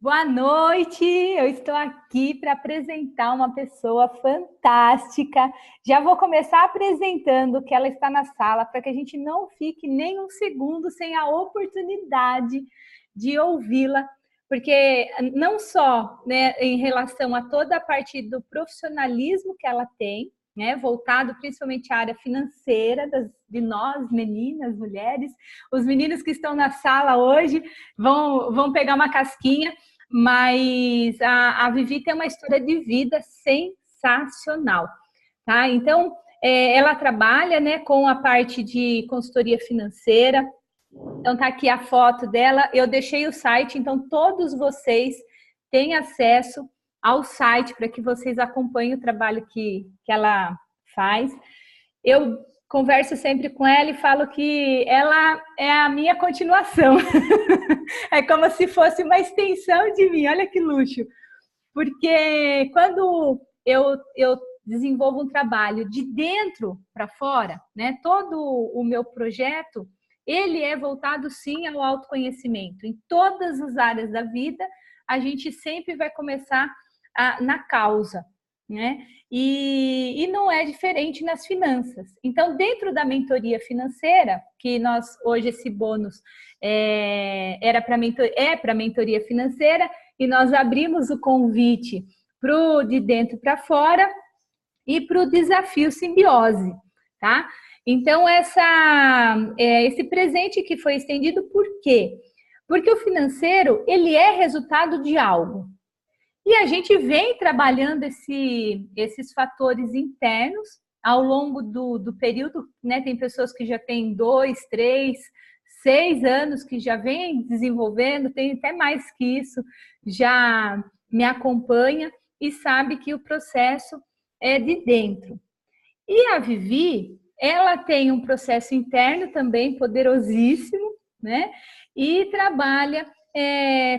Boa noite, eu estou aqui para apresentar uma pessoa fantástica. Já vou começar apresentando que ela está na sala para que a gente não fique nem um segundo sem a oportunidade de ouvi-la, porque não só, né, em relação a toda a parte do profissionalismo que ela tem, né, voltado principalmente à área financeira de nós, meninas, mulheres, os meninos que estão na sala hoje vão pegar uma casquinha, mas a Vivi tem uma história de vida sensacional, tá? Então, ela trabalha, né, com a parte de consultoria financeira. Então, tá aqui a foto dela. Eu deixei o site, então todos vocês têm acesso ao site para que vocês acompanhem o trabalho que ela faz. Eu converso sempre com ela e falo que ela é a minha continuação. É como se fosse uma extensão de mim, olha que luxo. Porque quando eu desenvolvo um trabalho de dentro para fora, né, todo o meu projeto, ele é voltado sim ao autoconhecimento. Em todas as áreas da vida, a gente sempre vai começar na causa, né? E não é diferente nas finanças. Então, dentro da mentoria financeira, que nós hoje esse bônus para mentoria financeira, e nós abrimos o convite para o de dentro para fora e para o desafio simbiose, tá? Então, esse presente que foi estendido, por quê? Porque o financeiro, ele é resultado de algo. E a gente vem trabalhando esses fatores internos ao longo do período, né? Tem pessoas que já têm 2, 3, 6 anos que já vem desenvolvendo, tem até mais que isso, já me acompanha e sabe que o processo é de dentro. E a Vivi, ela tem um processo interno também poderosíssimo, né? E trabalha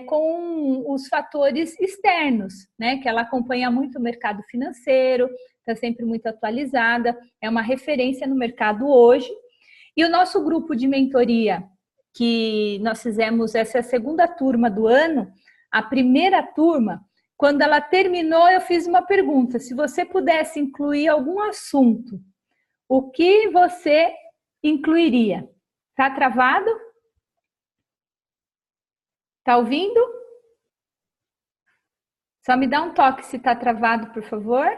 com os fatores externos, né? Que ela acompanha muito o mercado financeiro, está sempre muito atualizada, é uma referência no mercado hoje. E o nosso grupo de mentoria, que nós fizemos, essa é a segunda turma do ano, a primeira turma, quando ela terminou, eu fiz uma pergunta: se você pudesse incluir algum assunto, o que você incluiria? Tá travado? Tá ouvindo? Só me dá um toque se tá travado, por favor.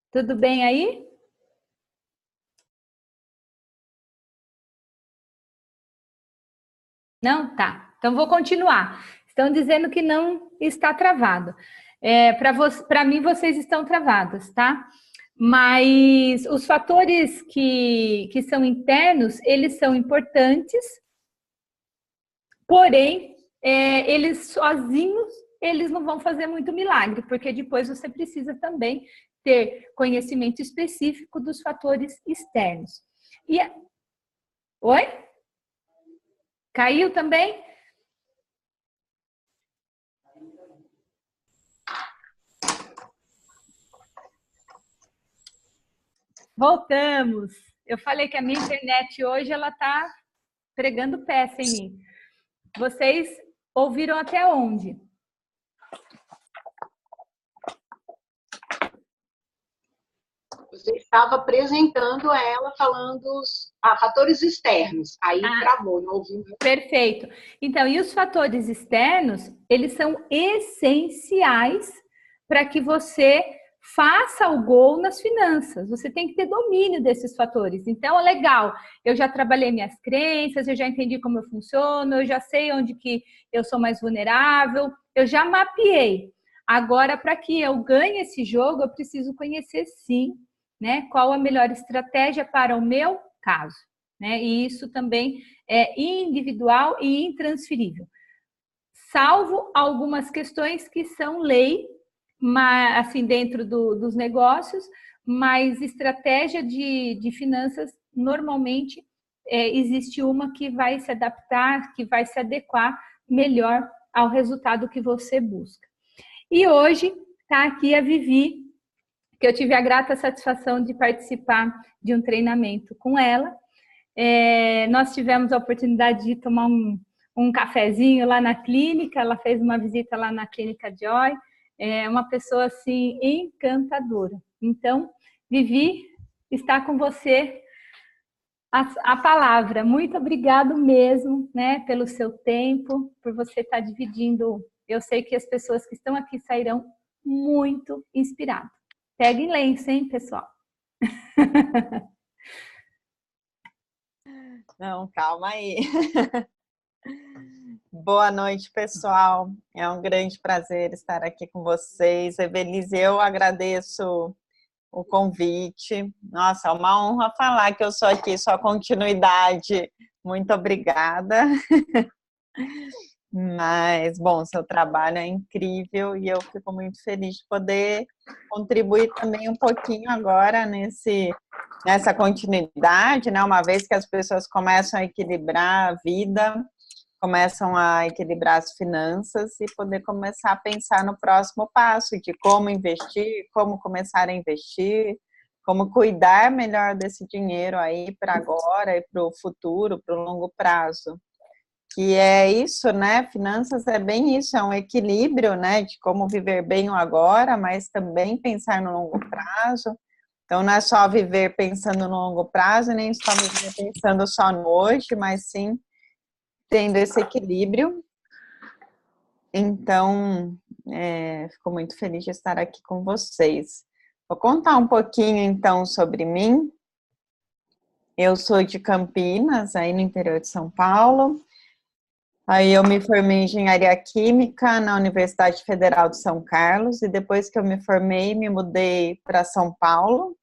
Tudo bem aí? Não? Tá. Então vou continuar. Estão dizendo que não está travado. Para mim, vocês estão travados, tá? Mas os fatores que são internos, eles são importantes, porém, eles sozinhos, eles não vão fazer muito milagre, porque depois você precisa também ter conhecimento específico dos fatores externos. Oi? Caiu também? Voltamos. Eu falei que a minha internet hoje ela tá pregando peça em mim. Vocês ouviram até onde? Você estava apresentando ela, falando os fatores externos. Aí travou, não ouviu? Perfeito. Então, e os fatores externos, eles são essenciais para que você faça o gol nas finanças. Você tem que ter domínio desses fatores. Então, é legal. Eu já trabalhei minhas crenças, eu já entendi como eu funciono, eu já sei onde que eu sou mais vulnerável, eu já mapeei. Agora, para que eu ganhe esse jogo, eu preciso conhecer, sim, né, qual a melhor estratégia para o meu caso, né? E isso também é individual e intransferível, salvo algumas questões que são lei, mas, assim, dentro dos negócios, mas estratégia de finanças, normalmente, existe uma que vai se adaptar, que vai se adequar melhor ao resultado que você busca. E hoje está aqui a Vivi, que eu tive a grata satisfação de participar de um treinamento com ela. Nós tivemos a oportunidade de tomar um um cafezinho lá na clínica, ela fez uma visita lá na Clínica Joy, é uma pessoa assim encantadora. Então, Vivi, está com você a palavra. Muito obrigado mesmo, né, pelo seu tempo, por você estar dividindo. Eu sei que as pessoas que estão aqui sairão muito inspiradas. Peguem lenço, hein, pessoal? Não, calma aí. Boa noite, pessoal. É um grande prazer estar aqui com vocês. Evelise, eu agradeço o convite. Nossa, é uma honra falar que eu sou aqui, sua continuidade. Muito obrigada. Mas, bom, seu trabalho é incrível e eu fico muito feliz de poder contribuir também um pouquinho agora nessa continuidade, né? Uma vez que as pessoas começam a equilibrar a vida, começam a equilibrar as finanças e poder começar a pensar no próximo passo, de como investir, como começar a investir, como cuidar melhor desse dinheiro aí para agora e para o futuro, para o longo prazo. Que é isso, né? Finanças é bem isso, é um equilíbrio, né? De como viver bem o agora, mas também pensar no longo prazo. Então, não é só viver pensando no longo prazo, nem só viver pensando só no hoje, mas sim tendo esse equilíbrio. Então, fico muito feliz de estar aqui com vocês. Vou contar um pouquinho, então, sobre mim. Eu sou de Campinas, aí no interior de São Paulo. Aí eu me formei em Engenharia Química na Universidade Federal de São Carlos, e depois que eu me formei, me mudei para São Paulo,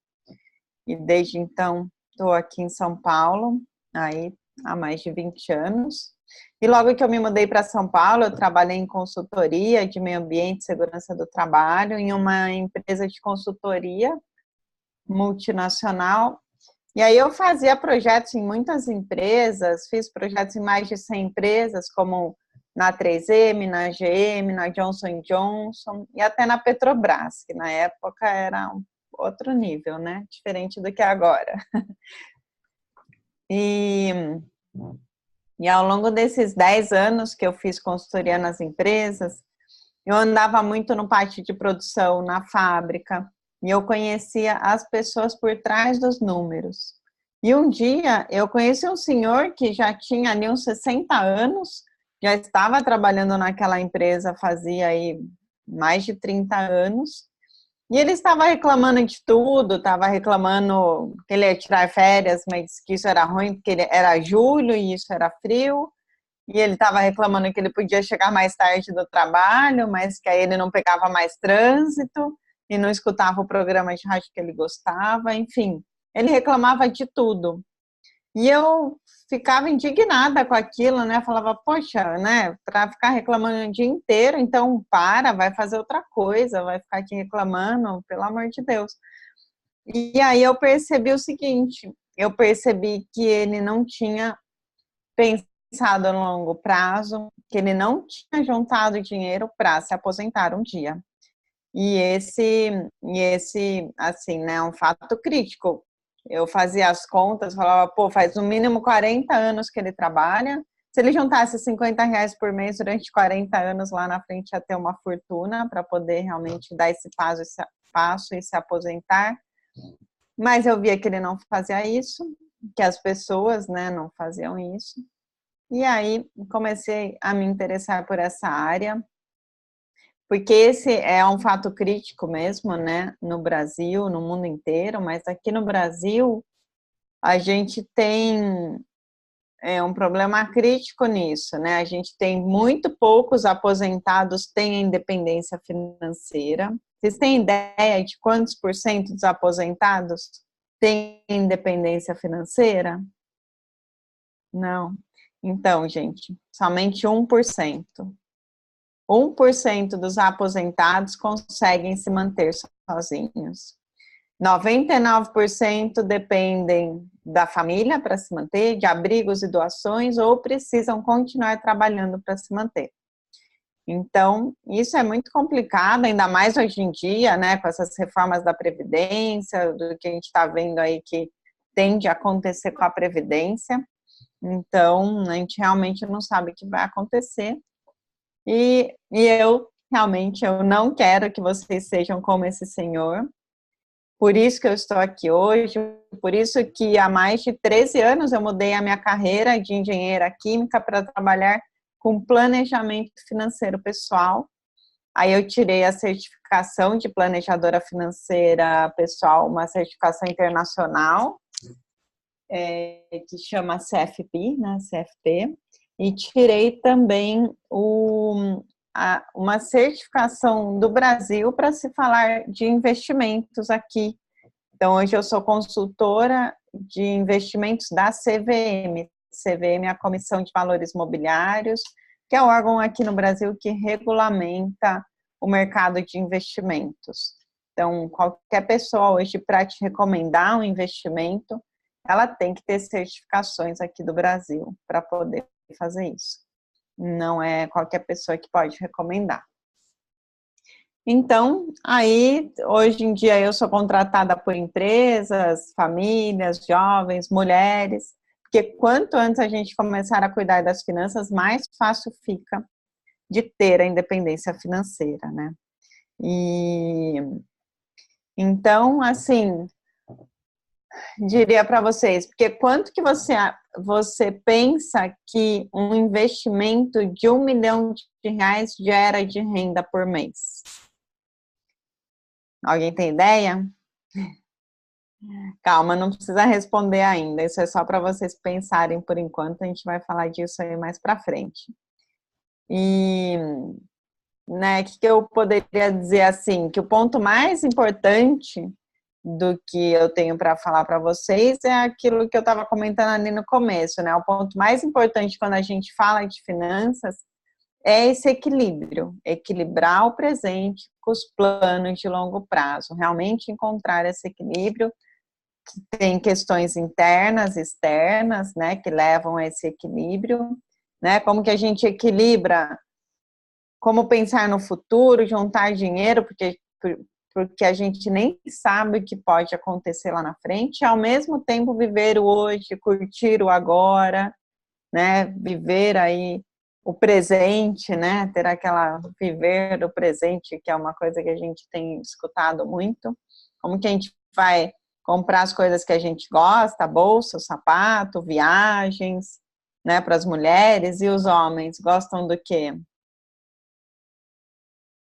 e desde então estou aqui em São Paulo, aí há mais de 20 anos. E logo que eu me mudei para São Paulo, eu trabalhei em consultoria de meio ambiente e segurança do trabalho, em uma empresa de consultoria multinacional. E aí eu fazia projetos em muitas empresas, fiz projetos em mais de 100 empresas, como na 3M, na GM, na Johnson Johnson e até na Petrobras, que na época era um outro nível, né? Diferente do que é agora. E ao longo desses 10 anos que eu fiz consultoria nas empresas, eu andava muito no pátio de produção, na fábrica, e eu conhecia as pessoas por trás dos números. E um dia eu conheci um senhor que já tinha ali uns 60 anos, já estava trabalhando naquela empresa fazia aí mais de 30 anos, e ele estava reclamando de tudo, estava reclamando que ele ia tirar férias, mas que isso era ruim porque era julho e isso era frio. E ele estava reclamando que ele podia chegar mais tarde do trabalho, mas que aí ele não pegava mais trânsito e não escutava o programa de rádio que ele gostava, enfim, ele reclamava de tudo. E eu ficava indignada com aquilo, né? Falava, poxa, né? Para ficar reclamando o dia inteiro, então vai fazer outra coisa, vai ficar aqui reclamando, pelo amor de Deus. E aí eu percebi o seguinte, eu percebi que ele não tinha pensado no longo prazo, que ele não tinha juntado dinheiro para se aposentar um dia. E esse, assim, né, é um fato crítico. Eu fazia as contas, falava, pô, faz no mínimo 40 anos que ele trabalha. Se ele juntasse 50 reais por mês durante 40 anos, lá na frente ia ter uma fortuna para poder realmente dar esse passo e se aposentar. Mas eu via que ele não fazia isso, que as pessoas, né, não faziam isso. E aí comecei a me interessar por essa área, porque esse é um fato crítico mesmo, né, no Brasil, no mundo inteiro, mas aqui no Brasil a gente tem um problema crítico nisso, né, a gente tem muito poucos aposentados têm independência financeira. Vocês têm ideia de quantos por cento dos aposentados têm independência financeira? Não. Então, gente, somente 1%. 1% dos aposentados conseguem se manter sozinhos. 99% dependem da família para se manter, de abrigos e doações, ou precisam continuar trabalhando para se manter. Então, isso é muito complicado, ainda mais hoje em dia, né, com essas reformas da Previdência, do que a gente está vendo aí que tende a acontecer com a Previdência. Então, a gente realmente não sabe o que vai acontecer. E eu, realmente, eu não quero que vocês sejam como esse senhor. Por isso que eu estou aqui hoje, por isso que há mais de 13 anos eu mudei a minha carreira de engenheira química para trabalhar com planejamento financeiro pessoal. Aí eu tirei a certificação de planejadora financeira pessoal, uma certificação internacional, que chama CFP, né, CFP, e tirei também uma certificação do Brasil para se falar de investimentos aqui. Então, hoje eu sou consultora de investimentos da CVM. CVM é a Comissão de Valores Mobiliários, que é o órgão aqui no Brasil que regulamenta o mercado de investimentos. Então, qualquer pessoa hoje, para te recomendar um investimento, ela tem que ter certificações aqui do Brasil para poder fazer isso. Não é qualquer pessoa que pode recomendar. Então, aí, hoje em dia, eu sou contratada por empresas, famílias, jovens, mulheres, porque quanto antes a gente começar a cuidar das finanças, mais fácil fica de ter a independência financeira, né? E então, assim, diria para vocês, porque quanto que você pensa que um investimento de R$1 milhão gera de renda por mês? Alguém tem ideia? Calma, não precisa responder ainda, isso é só para vocês pensarem por enquanto, a gente vai falar disso aí mais para frente. E, né, o que eu poderia dizer assim, que o ponto mais importante do que eu tenho para falar para vocês é aquilo que eu estava comentando ali no começo, né? O ponto mais importante quando a gente fala de finanças é esse equilíbrio, equilibrar o presente com os planos de longo prazo, realmente encontrar esse equilíbrio, que tem questões internas, externas, né, que levam a esse equilíbrio, né? Como que a gente equilibra, como pensar no futuro, juntar dinheiro, porque a gente nem sabe o que pode acontecer lá na frente, e ao mesmo tempo viver o hoje, curtir o agora, né, viver aí o presente, né, ter aquela, viver o presente, que é uma coisa que a gente tem escutado muito, como que a gente vai comprar as coisas que a gente gosta, bolsa, sapato, viagens, né, para as mulheres, e os homens gostam do quê?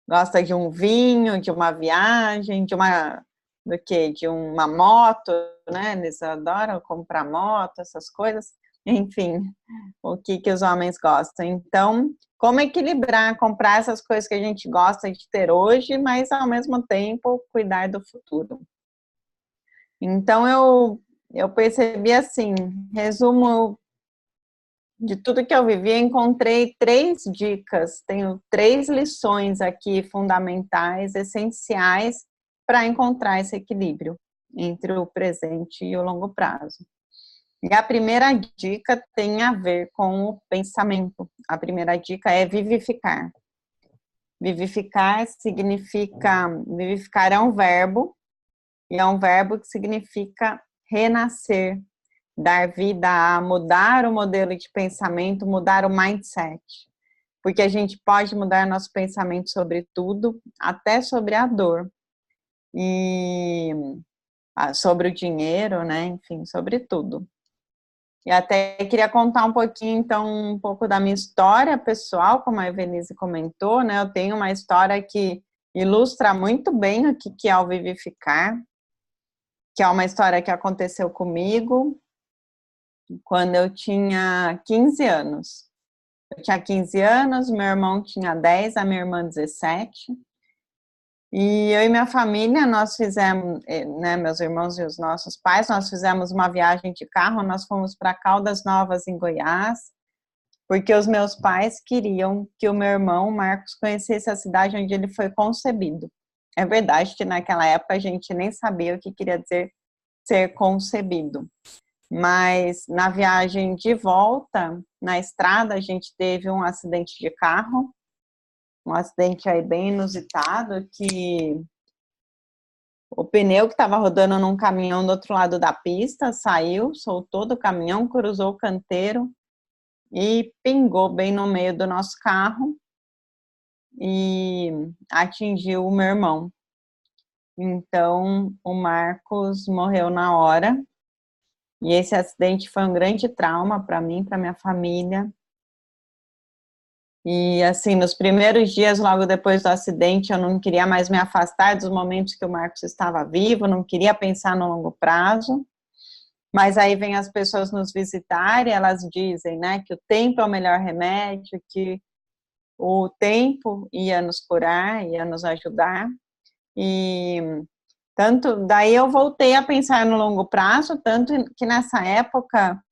Gosta de um vinho, de uma viagem, do quê? De uma moto, né? Eles adoram comprar moto, essas coisas. Enfim, o que os homens gostam. Então, como equilibrar, comprar essas coisas que a gente gosta de ter hoje, mas ao mesmo tempo cuidar do futuro. Então, eu percebi assim, resumo de tudo que eu vivi, encontrei 3 dicas, tenho 3 lições aqui fundamentais, essenciais, para encontrar esse equilíbrio entre o presente e o longo prazo. E a primeira dica tem a ver com o pensamento. A primeira dica é vivificar. Vivificar significa, vivificar é um verbo, e é um verbo que significa renascer, dar vida a mudar o modelo de pensamento, mudar o mindset. Porque a gente pode mudar nosso pensamento sobre tudo, até sobre a dor. E sobre o dinheiro, né? Enfim, sobre tudo. E até queria contar um pouquinho, então, um pouco da minha história pessoal, como a Evelise comentou, né? Eu tenho uma história que ilustra muito bem o que é o vivificar, que é uma história que aconteceu comigo quando eu tinha 15 anos. Eu tinha 15 anos, meu irmão tinha 10, a minha irmã 17. E eu e minha família, nós fizemos, né, meus irmãos e os nossos pais, nós fizemos uma viagem de carro, nós fomos para Caldas Novas, em Goiás, porque os meus pais queriam que o meu irmão, Marcos, conhecesse a cidade onde ele foi concebido. É verdade que naquela época a gente nem sabia o que queria dizer ser concebido. Mas na viagem de volta, na estrada, a gente teve um acidente de carro, um acidente aí bem inusitado, que O pneu que estava rodando num caminhão do outro lado da pista saiu, soltou do caminhão, cruzou o canteiro e pingou bem no meio do nosso carro e atingiu o meu irmão. Então, o Marcos morreu na hora. E esse acidente foi um grande trauma para mim, para minha família. E, assim, nos primeiros dias, logo depois do acidente, eu não queria mais me afastar dos momentos que o Marcos estava vivo, não queria pensar no longo prazo. Mas aí vem as pessoas nos visitar e elas dizem, né, que o tempo é o melhor remédio, que o tempo ia nos curar, ia nos ajudar. E tanto, daí eu voltei a pensar no longo prazo, tanto que nessa época,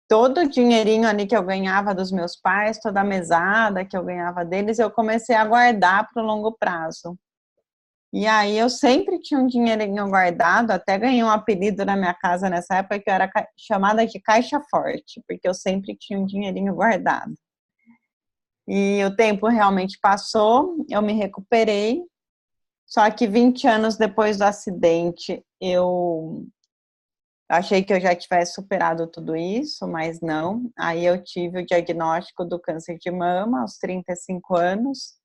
todo o dinheirinho ali que eu ganhava dos meus pais, toda a mesada que eu ganhava deles, eu comecei a guardar para o longo prazo. E aí eu sempre tinha um dinheirinho guardado, até ganhei um apelido na minha casa nessa época, que eu era chamada de caixa forte, porque eu sempre tinha um dinheirinho guardado. E o tempo realmente passou, eu me recuperei, só que 20 anos depois do acidente, eu achei que eu já tivesse superado tudo isso, mas não. Aí eu tive o diagnóstico do câncer de mama aos 35 anos.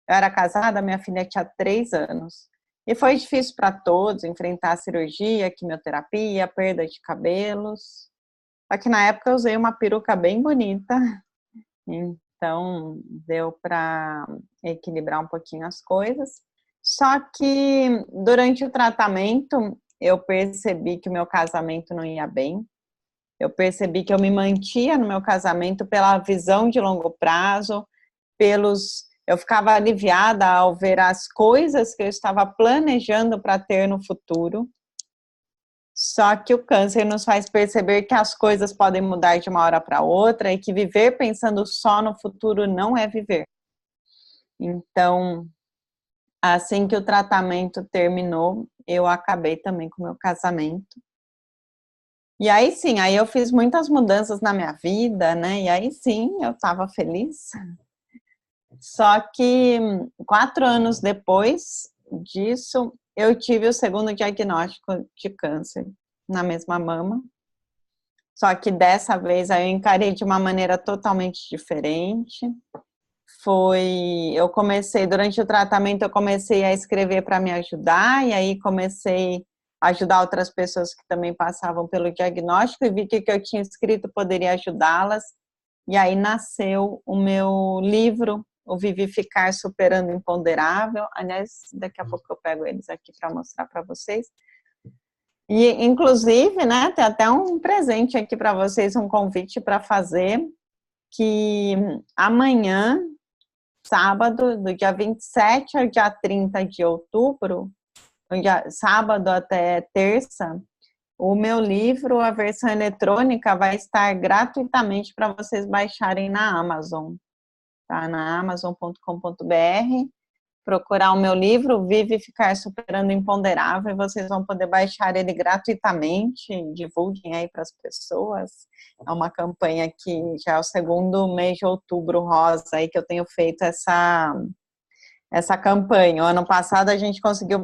Eu era casada, minha filha tinha 3 anos. E foi difícil para todos enfrentar a cirurgia, quimioterapia, perda de cabelos. Só que na época eu usei uma peruca bem bonita, então deu para equilibrar um pouquinho as coisas. Só que durante o tratamento eu percebi que o meu casamento não ia bem. Eu percebi que eu me mantinha no meu casamento pela visão de longo prazo, eu ficava aliviada ao ver as coisas que eu estava planejando para ter no futuro. Só que o câncer nos faz perceber que as coisas podem mudar de uma hora para outra e que viver pensando só no futuro não é viver. Então, assim que o tratamento terminou, eu acabei também com o meu casamento. E aí sim, aí eu fiz muitas mudanças na minha vida, né? E aí sim, eu estava feliz. Só que 4 anos depois disso, eu tive o segundo diagnóstico de câncer na mesma mama. Só que dessa vez aí eu encarei de uma maneira totalmente diferente. Eu comecei, durante o tratamento, eu comecei a escrever para me ajudar, e aí comecei a ajudar outras pessoas que também passavam pelo diagnóstico, e vi que o que eu tinha escrito poderia ajudá-las. E aí nasceu o meu livro, O Vivificar Superando o Imponderável. Aliás, daqui a pouco eu pego eles aqui para mostrar para vocês. E, inclusive, né, tem até um presente aqui para vocês, um convite para fazer, que amanhã, sábado, do dia 27 ao dia 30 de outubro, sábado até terça, o meu livro, a versão eletrônica, vai estar gratuitamente para vocês baixarem na Amazon, tá? Na amazon.com.br, procurar o meu livro, Vivificar Superando o Imponderável, e vocês vão poder baixar ele gratuitamente, divulguem aí para as pessoas. É uma campanha que já é o segundo mês de outubro rosa aí que eu tenho feito essa campanha. O ano passado a gente conseguiu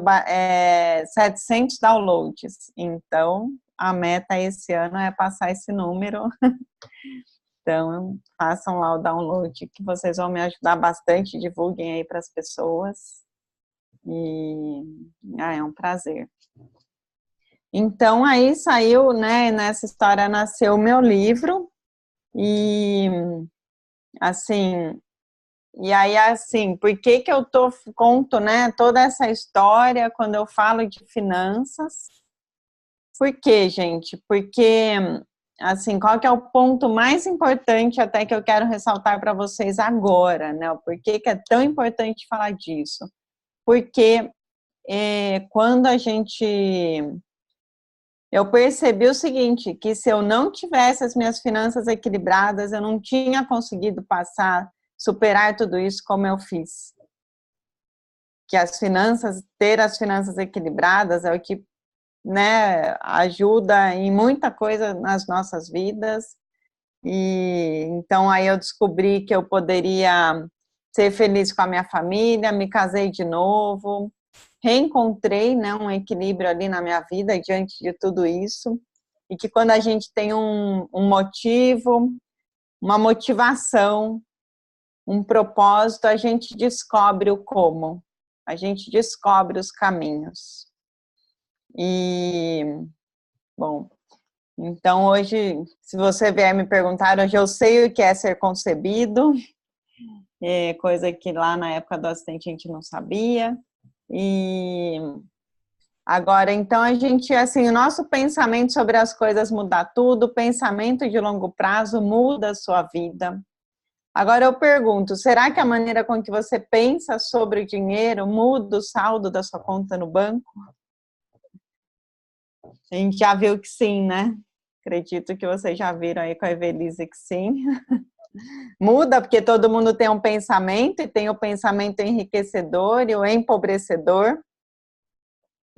700 downloads, então a meta esse ano é passar esse número. Então, façam lá o download, que vocês vão me ajudar bastante, divulguem aí para as pessoas. E é um prazer. Então, aí saiu, né, nessa história nasceu o meu livro, e assim, por que que eu conto, né, toda essa história quando eu falo de finanças? Por quê, gente? Porque, assim, qual que é o ponto mais importante até que eu quero ressaltar para vocês agora, né? Por que que é tão importante falar disso? Porque quando eu percebi o seguinte, que se eu não tivesse as minhas finanças equilibradas, eu não tinha conseguido superar tudo isso como eu fiz. Que ter as finanças equilibradas é o que, né, ajuda em muita coisa nas nossas vidas. E então aí eu descobri que eu poderia ser feliz com a minha família, me casei de novo, reencontrei, né, um equilíbrio ali na minha vida diante de tudo isso, e que quando a gente tem um motivo, uma motivação, um propósito, a gente descobre o como, a gente descobre os caminhos. E, bom, então hoje, se você vier me perguntar, hoje eu sei o que é ser concebido, coisa que lá na época do acidente a gente não sabia. E agora, então, a gente, assim, o nosso pensamento sobre as coisas muda tudo, o pensamento de longo prazo muda a sua vida. Agora eu pergunto, será que a maneira com que você pensa sobre o dinheiro muda o saldo da sua conta no banco? A gente já viu que sim, né? Acredito que vocês já viram aí com a Evelise que sim. Muda, porque todo mundo tem um pensamento, e tem o pensamento enriquecedor e o empobrecedor.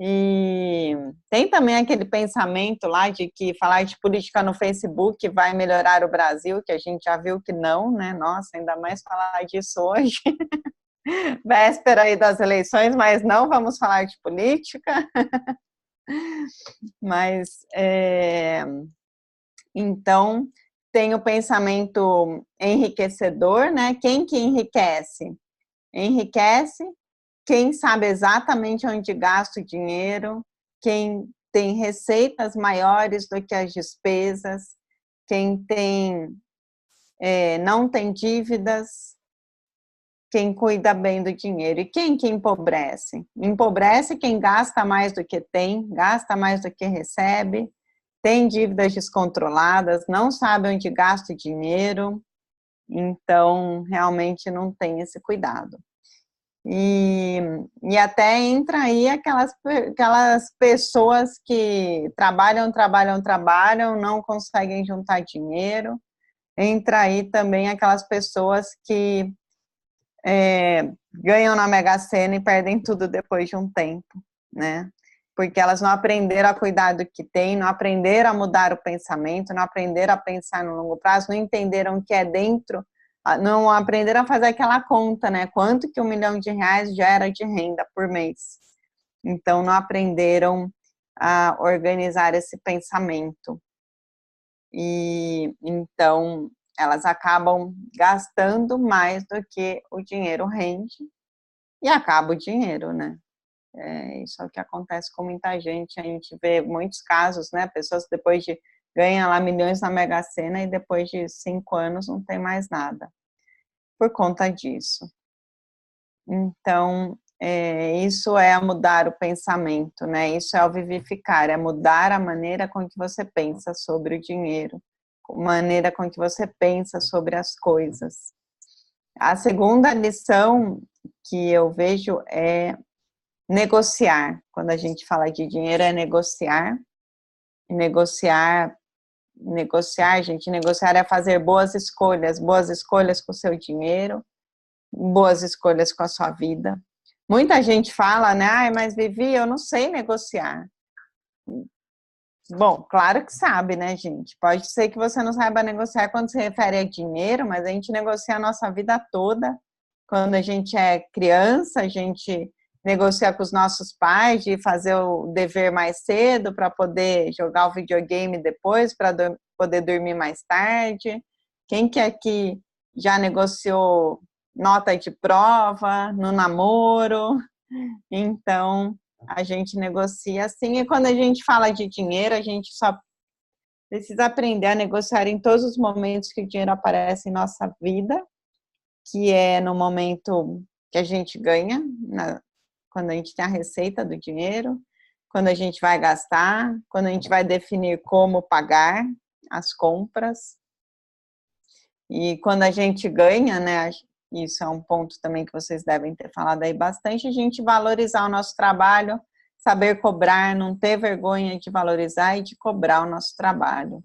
E tem também aquele pensamento lá de que falar de política no Facebook vai melhorar o Brasil, que a gente já viu que não, né? Nossa, ainda mais falar disso hoje. Véspera aí das eleições, mas não vamos falar de política. Mas, então, tem o pensamento enriquecedor, né? Quem que enriquece? Enriquece quem sabe exatamente onde gasta o dinheiro, quem tem receitas maiores do que as despesas, quem não tem dívidas, quem cuida bem do dinheiro. E quem que empobrece? Empobrece quem gasta mais do que tem, gasta mais do que recebe, tem dívidas descontroladas, não sabe onde gasta o dinheiro, então realmente não tem esse cuidado. E até entra aí aquelas pessoas que trabalham, não conseguem juntar dinheiro. Entra aí também aquelas pessoas que ganham na Mega Sena e perdem tudo depois de um tempo, né? Porque elas não aprenderam a cuidar do que tem, não aprenderam a mudar o pensamento, não aprenderam a pensar no longo prazo, não entenderam o que é dentro, não aprenderam a fazer aquela conta, né? Quanto que R$1 milhão gera de renda por mês. Então, não aprenderam a organizar esse pensamento. E então, elas acabam gastando mais do que o dinheiro rende e acaba o dinheiro, né? Isso é o que acontece com muita gente. A gente vê muitos casos, né? Pessoas depois de ganham lá milhões na Mega Sena e depois de 5 anos não tem mais nada por conta disso. Então, isso é mudar o pensamento, né? Isso é o vivificar, é mudar a maneira com que você pensa sobre o dinheiro, a maneira com que você pensa sobre as coisas. A segunda lição que eu vejo é negociar. Quando a gente fala de dinheiro, é negociar. Negociar, gente, negociar é fazer boas escolhas com o seu dinheiro, boas escolhas com a sua vida. Muita gente fala, né? Ai, mas Vivi, eu não sei negociar. Bom, claro que sabe, né, gente? Pode ser que você não saiba negociar quando se refere a dinheiro, mas a gente negocia a nossa vida toda. Quando a gente é criança, a gente negocia com os nossos pais de fazer o dever mais cedo para poder jogar o videogame depois, para poder dormir mais tarde. Quem que aqui já negociou nota de prova no namoro? Então, a gente negocia assim, e quando a gente fala de dinheiro, a gente só precisa aprender a negociar em todos os momentos que o dinheiro aparece em nossa vida, que é no momento que a gente ganha, quando a gente tem a receita do dinheiro, quando a gente vai gastar, quando a gente vai definir como pagar as compras, e quando a gente ganha, né, isso é um ponto também que vocês devem ter falado aí bastante, a gente valorizar o nosso trabalho, saber cobrar, não ter vergonha de valorizar e de cobrar o nosso trabalho.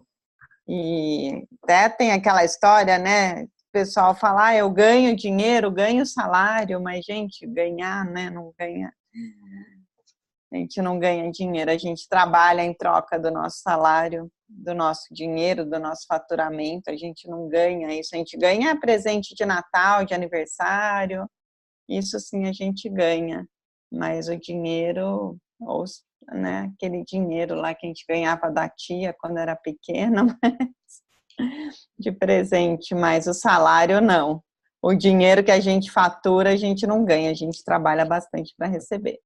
E até tem aquela história, né, o pessoal fala, eu ganho dinheiro, ganho salário, mas, gente, ganhar, né, não ganha. A gente não ganha dinheiro, a gente trabalha em troca do nosso salário, do nosso dinheiro, do nosso faturamento, a gente não ganha isso, a gente ganha presente de Natal, de aniversário, isso sim a gente ganha, mas o dinheiro, ou, né, aquele dinheiro lá que a gente ganhava da tia quando era pequena, de presente, mas o salário não. O dinheiro que a gente fatura, a gente não ganha, a gente trabalha bastante para receber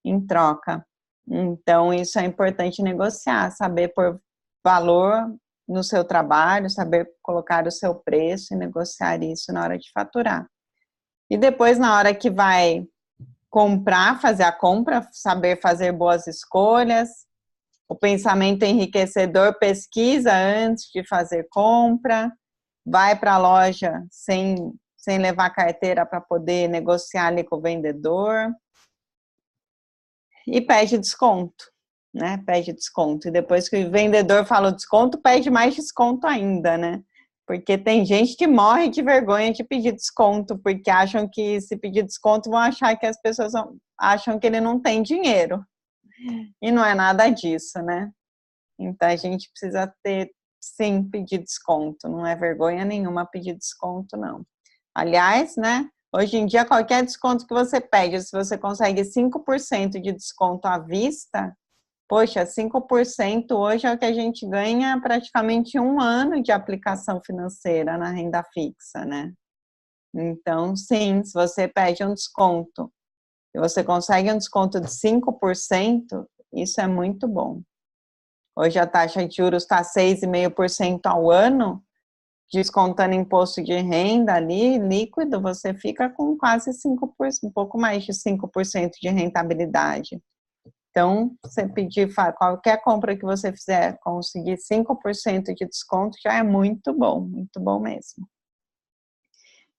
em troca. Então, isso é importante negociar, saber pôr valor no seu trabalho, saber colocar o seu preço e negociar isso na hora de faturar. E depois, na hora que vai comprar, fazer a compra, saber fazer boas escolhas. O pensamento enriquecedor, pesquisa antes de fazer compra, vai para a loja sem levar carteira para poder negociar ali com o vendedor. E pede desconto, né? Pede desconto. E depois que o vendedor fala o desconto, pede mais desconto ainda, né? Porque tem gente que morre de vergonha de pedir desconto, porque acham que se pedir desconto vão achar que as pessoas acham que ele não tem dinheiro. E não é nada disso, né? Então a gente precisa ter, sim, pedir desconto. Não é vergonha nenhuma pedir desconto, não. Aliás, né? Hoje em dia, qualquer desconto que você pede, se você consegue 5% de desconto à vista, poxa, 5% hoje é o que a gente ganha praticamente 1 ano de aplicação financeira na renda fixa, né? Então, sim, se você pede um desconto e você consegue um desconto de 5%, isso é muito bom. Hoje a taxa de juros está 6,5% ao ano, descontando imposto de renda ali, líquido, você fica com quase 5%, um pouco mais de 5% de rentabilidade. Então, você pedir, qualquer compra que você fizer, conseguir 5% de desconto, já é muito bom mesmo.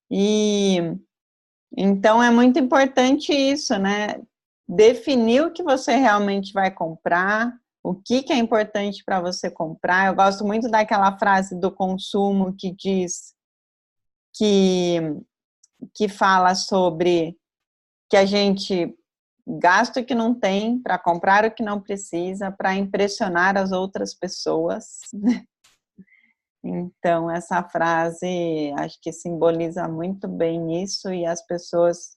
E, então, é muito importante isso, né? Definir o que você realmente vai comprar, o que é importante para você comprar. Eu gosto muito daquela frase do consumo que diz que fala sobre que a gente gasta o que não tem para comprar o que não precisa, para impressionar as outras pessoas. Então, essa frase acho que simboliza muito bem isso, e as pessoas,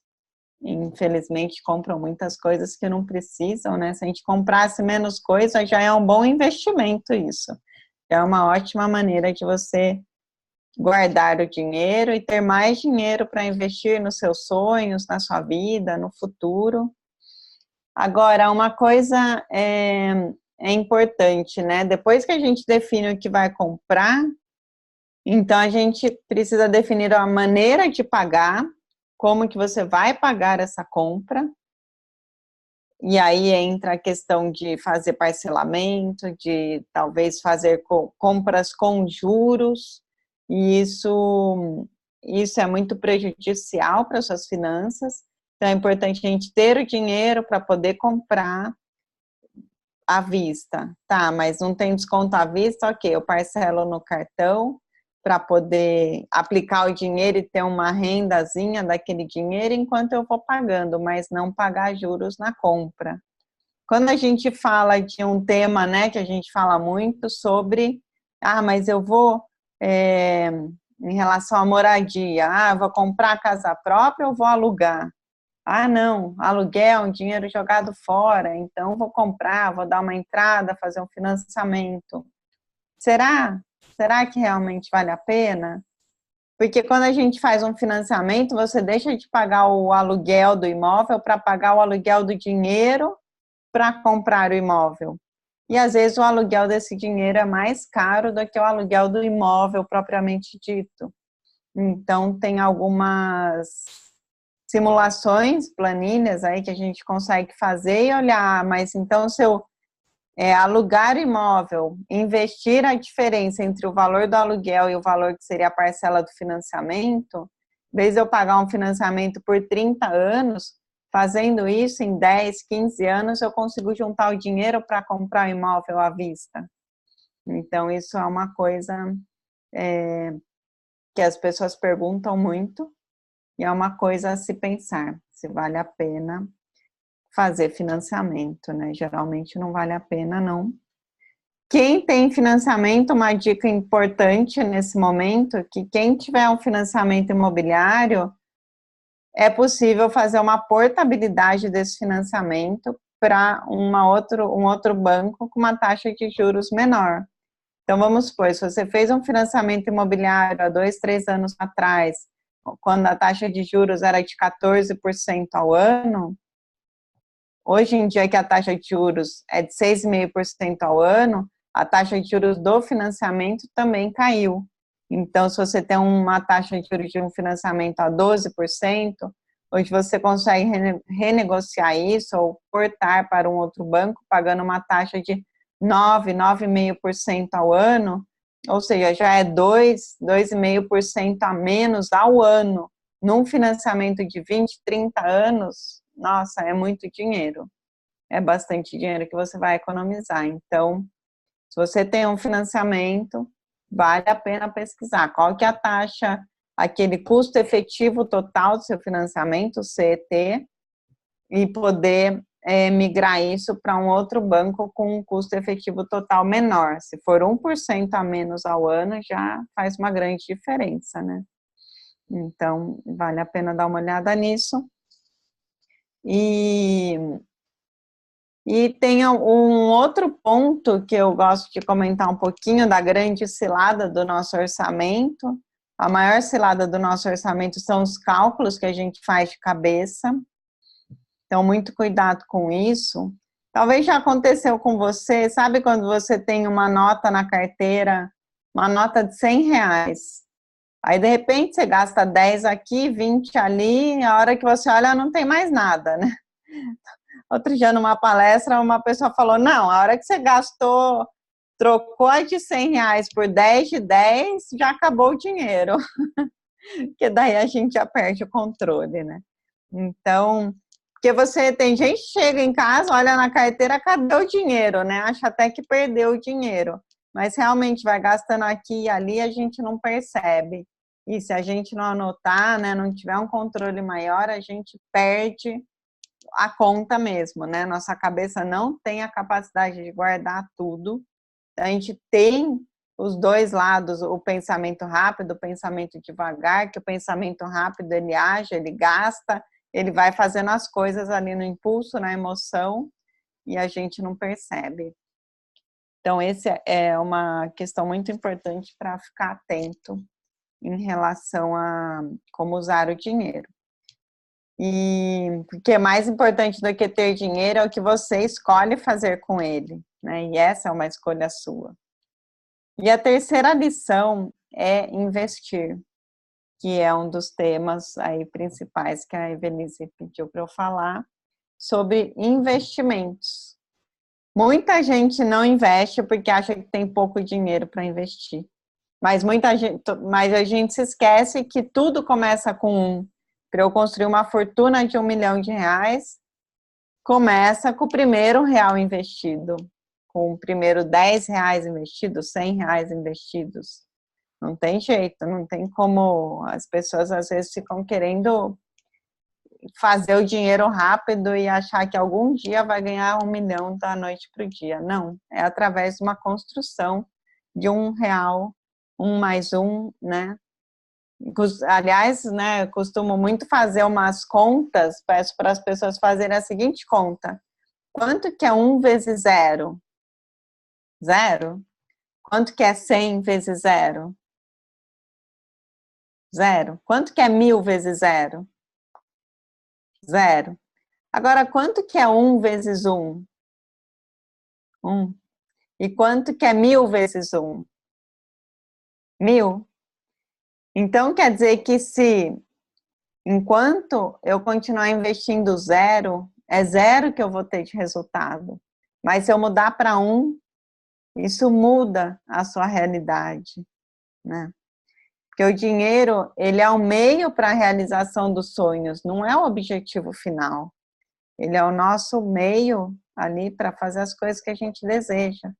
infelizmente, compram muitas coisas que não precisam, né? Se a gente comprasse menos coisa, já é um bom investimento isso. É uma ótima maneira de você guardar o dinheiro e ter mais dinheiro para investir nos seus sonhos, na sua vida, no futuro. Agora, uma coisa é importante, né? Depois que a gente define o que vai comprar, então a gente precisa definir a maneira de pagar, como que você vai pagar essa compra. E aí entra a questão de fazer parcelamento, de talvez fazer compras com juros, e isso é muito prejudicial para as suas finanças. Então, é importante a gente ter o dinheiro para poder comprar à vista. Tá, mas não tem desconto à vista? Ok, eu parcelo no cartão para poder aplicar o dinheiro e ter uma rendazinha daquele dinheiro enquanto eu vou pagando, mas não pagar juros na compra. Quando a gente fala de um tema, né, que a gente fala muito sobre, mas eu vou, em relação à moradia, vou comprar casa própria ou vou alugar? Não, aluguel, dinheiro jogado fora, então vou comprar, vou dar uma entrada, fazer um financiamento. Será que realmente vale a pena? Porque quando a gente faz um financiamento, você deixa de pagar o aluguel do imóvel para pagar o aluguel do dinheiro para comprar o imóvel. E às vezes o aluguel desse dinheiro é mais caro do que o aluguel do imóvel propriamente dito. Então, tem algumas simulações, planilhas aí que a gente consegue fazer e olhar, mas então se eu alugar imóvel, investir a diferença entre o valor do aluguel e o valor que seria a parcela do financiamento, em vez de eu pagar um financiamento por 30 anos, fazendo isso em 10, 15 anos, eu consigo juntar o dinheiro para comprar o imóvel à vista. Então, isso é uma coisa que as pessoas perguntam muito, e é uma coisa a se pensar, se vale a pena fazer financiamento, né? Geralmente não vale a pena, não. Quem tem financiamento, uma dica importante nesse momento, que quem tiver um financiamento imobiliário, é possível fazer uma portabilidade desse financiamento para um outro banco com uma taxa de juros menor. Então, vamos supor, se você fez um financiamento imobiliário há 2, 3 anos atrás, quando a taxa de juros era de 14% ao ano, hoje em dia que a taxa de juros é de 6,5% ao ano, a taxa de juros do financiamento também caiu. Então, se você tem uma taxa de juros de um financiamento a 12%, hoje você consegue renegociar isso ou portar para um outro banco, pagando uma taxa de 9,5% ao ano, ou seja, já é 2,5% a menos ao ano. Num financiamento de 20, 30 anos, nossa, é muito dinheiro. É bastante dinheiro que você vai economizar. Então, se você tem um financiamento, vale a pena pesquisar qual que é a taxa, aquele custo efetivo total do seu financiamento, CET, e poder migrar isso para um outro banco com um custo efetivo total menor. Se for 1% a menos ao ano, já faz uma grande diferença, né? Então, vale a pena dar uma olhada nisso. E tem um outro ponto que eu gosto de comentar um pouquinho da grande cilada do nosso orçamento. A maior cilada do nosso orçamento são os cálculos que a gente faz de cabeça. Então, muito cuidado com isso. Talvez já aconteceu com você, sabe quando você tem uma nota na carteira, uma nota de R$100, aí de repente você gasta 10 aqui, 20 ali, a hora que você olha não tem mais nada, né? Outro dia numa palestra uma pessoa falou, não, a hora que você gastou, trocou a de R$100 por 10 de 10, já acabou o dinheiro. Porque daí a gente já perde o controle, né? Então, porque tem gente que chega em casa, olha na carteira, cadê o dinheiro, né? Acha até que perdeu o dinheiro. Mas realmente vai gastando aqui e ali, a gente não percebe. E se a gente não anotar, né, não tiver um controle maior, a gente perde a conta mesmo, né? Nossa cabeça não tem a capacidade de guardar tudo. A gente tem os dois lados, o pensamento rápido, o pensamento devagar, que o pensamento rápido ele age, ele gasta, ele vai fazendo as coisas ali no impulso, na emoção, e a gente não percebe. Então, essa é uma questão muito importante para ficar atento em relação a como usar o dinheiro. E porque mais importante do que ter dinheiro é o que você escolhe fazer com ele, né? E essa é uma escolha sua. E a terceira lição é investir, que é um dos temas aí principais que a Evelise pediu para eu falar, sobre investimentos. Muita gente não investe porque acha que tem pouco dinheiro para investir. Mas a gente se esquece que tudo começa com para eu construir uma fortuna de R$1 milhão, começa com o primeiro real investido, com o primeiro R$10 investidos, R$100 investidos. Não tem jeito, não tem como. As pessoas às vezes ficam querendo fazer o dinheiro rápido e achar que algum dia vai ganhar R$1 milhão da noite para o dia. Não, é através de uma construção de R$1, 1 mais 1, né? Aliás, né, costumo muito fazer umas contas, peço para as pessoas fazerem a seguinte conta. Quanto que é 1 vezes 0? 0? Quanto que é 100 vezes 0? 0. Quanto que é 1000 vezes 0? 0. Agora, quanto que é 1 vezes 1? 1. E quanto que é 1000 vezes 1? 1000. Então, quer dizer que se, enquanto eu continuar investindo 0, é 0 que eu vou ter de resultado. Mas se eu mudar para 1, isso muda a sua realidade, né? Porque o dinheiro, ele é o meio para a realização dos sonhos, não é o objetivo final. Ele é o nosso meio ali para fazer as coisas que a gente deseja.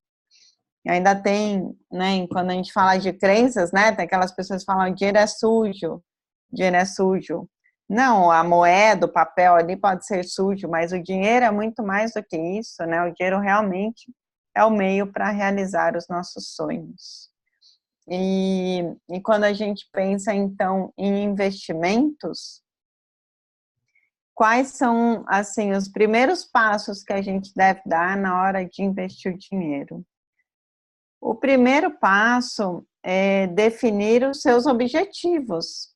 E ainda tem, né, quando a gente fala de crenças, né, tem aquelas pessoas que falam, dinheiro é sujo, dinheiro é sujo. Não, a moeda, o papel ali pode ser sujo, mas o dinheiro é muito mais do que isso, né? O dinheiro realmente é o meio para realizar os nossos sonhos. E quando a gente pensa, então, em investimentos, quais são, assim, os primeiros passos que a gente deve dar na hora de investir o dinheiro? O primeiro passo é definir os seus objetivos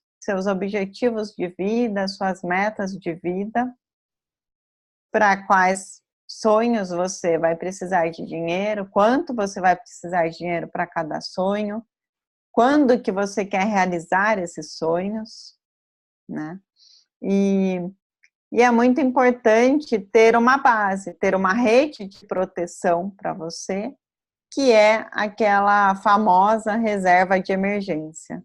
de vida, suas metas de vida, para quais sonhos você vai precisar de dinheiro, quanto você vai precisar de dinheiro para cada sonho, quando que você quer realizar esses sonhos, né? E é muito importante ter uma base, ter uma rede de proteção para você, que é aquela famosa reserva de emergência,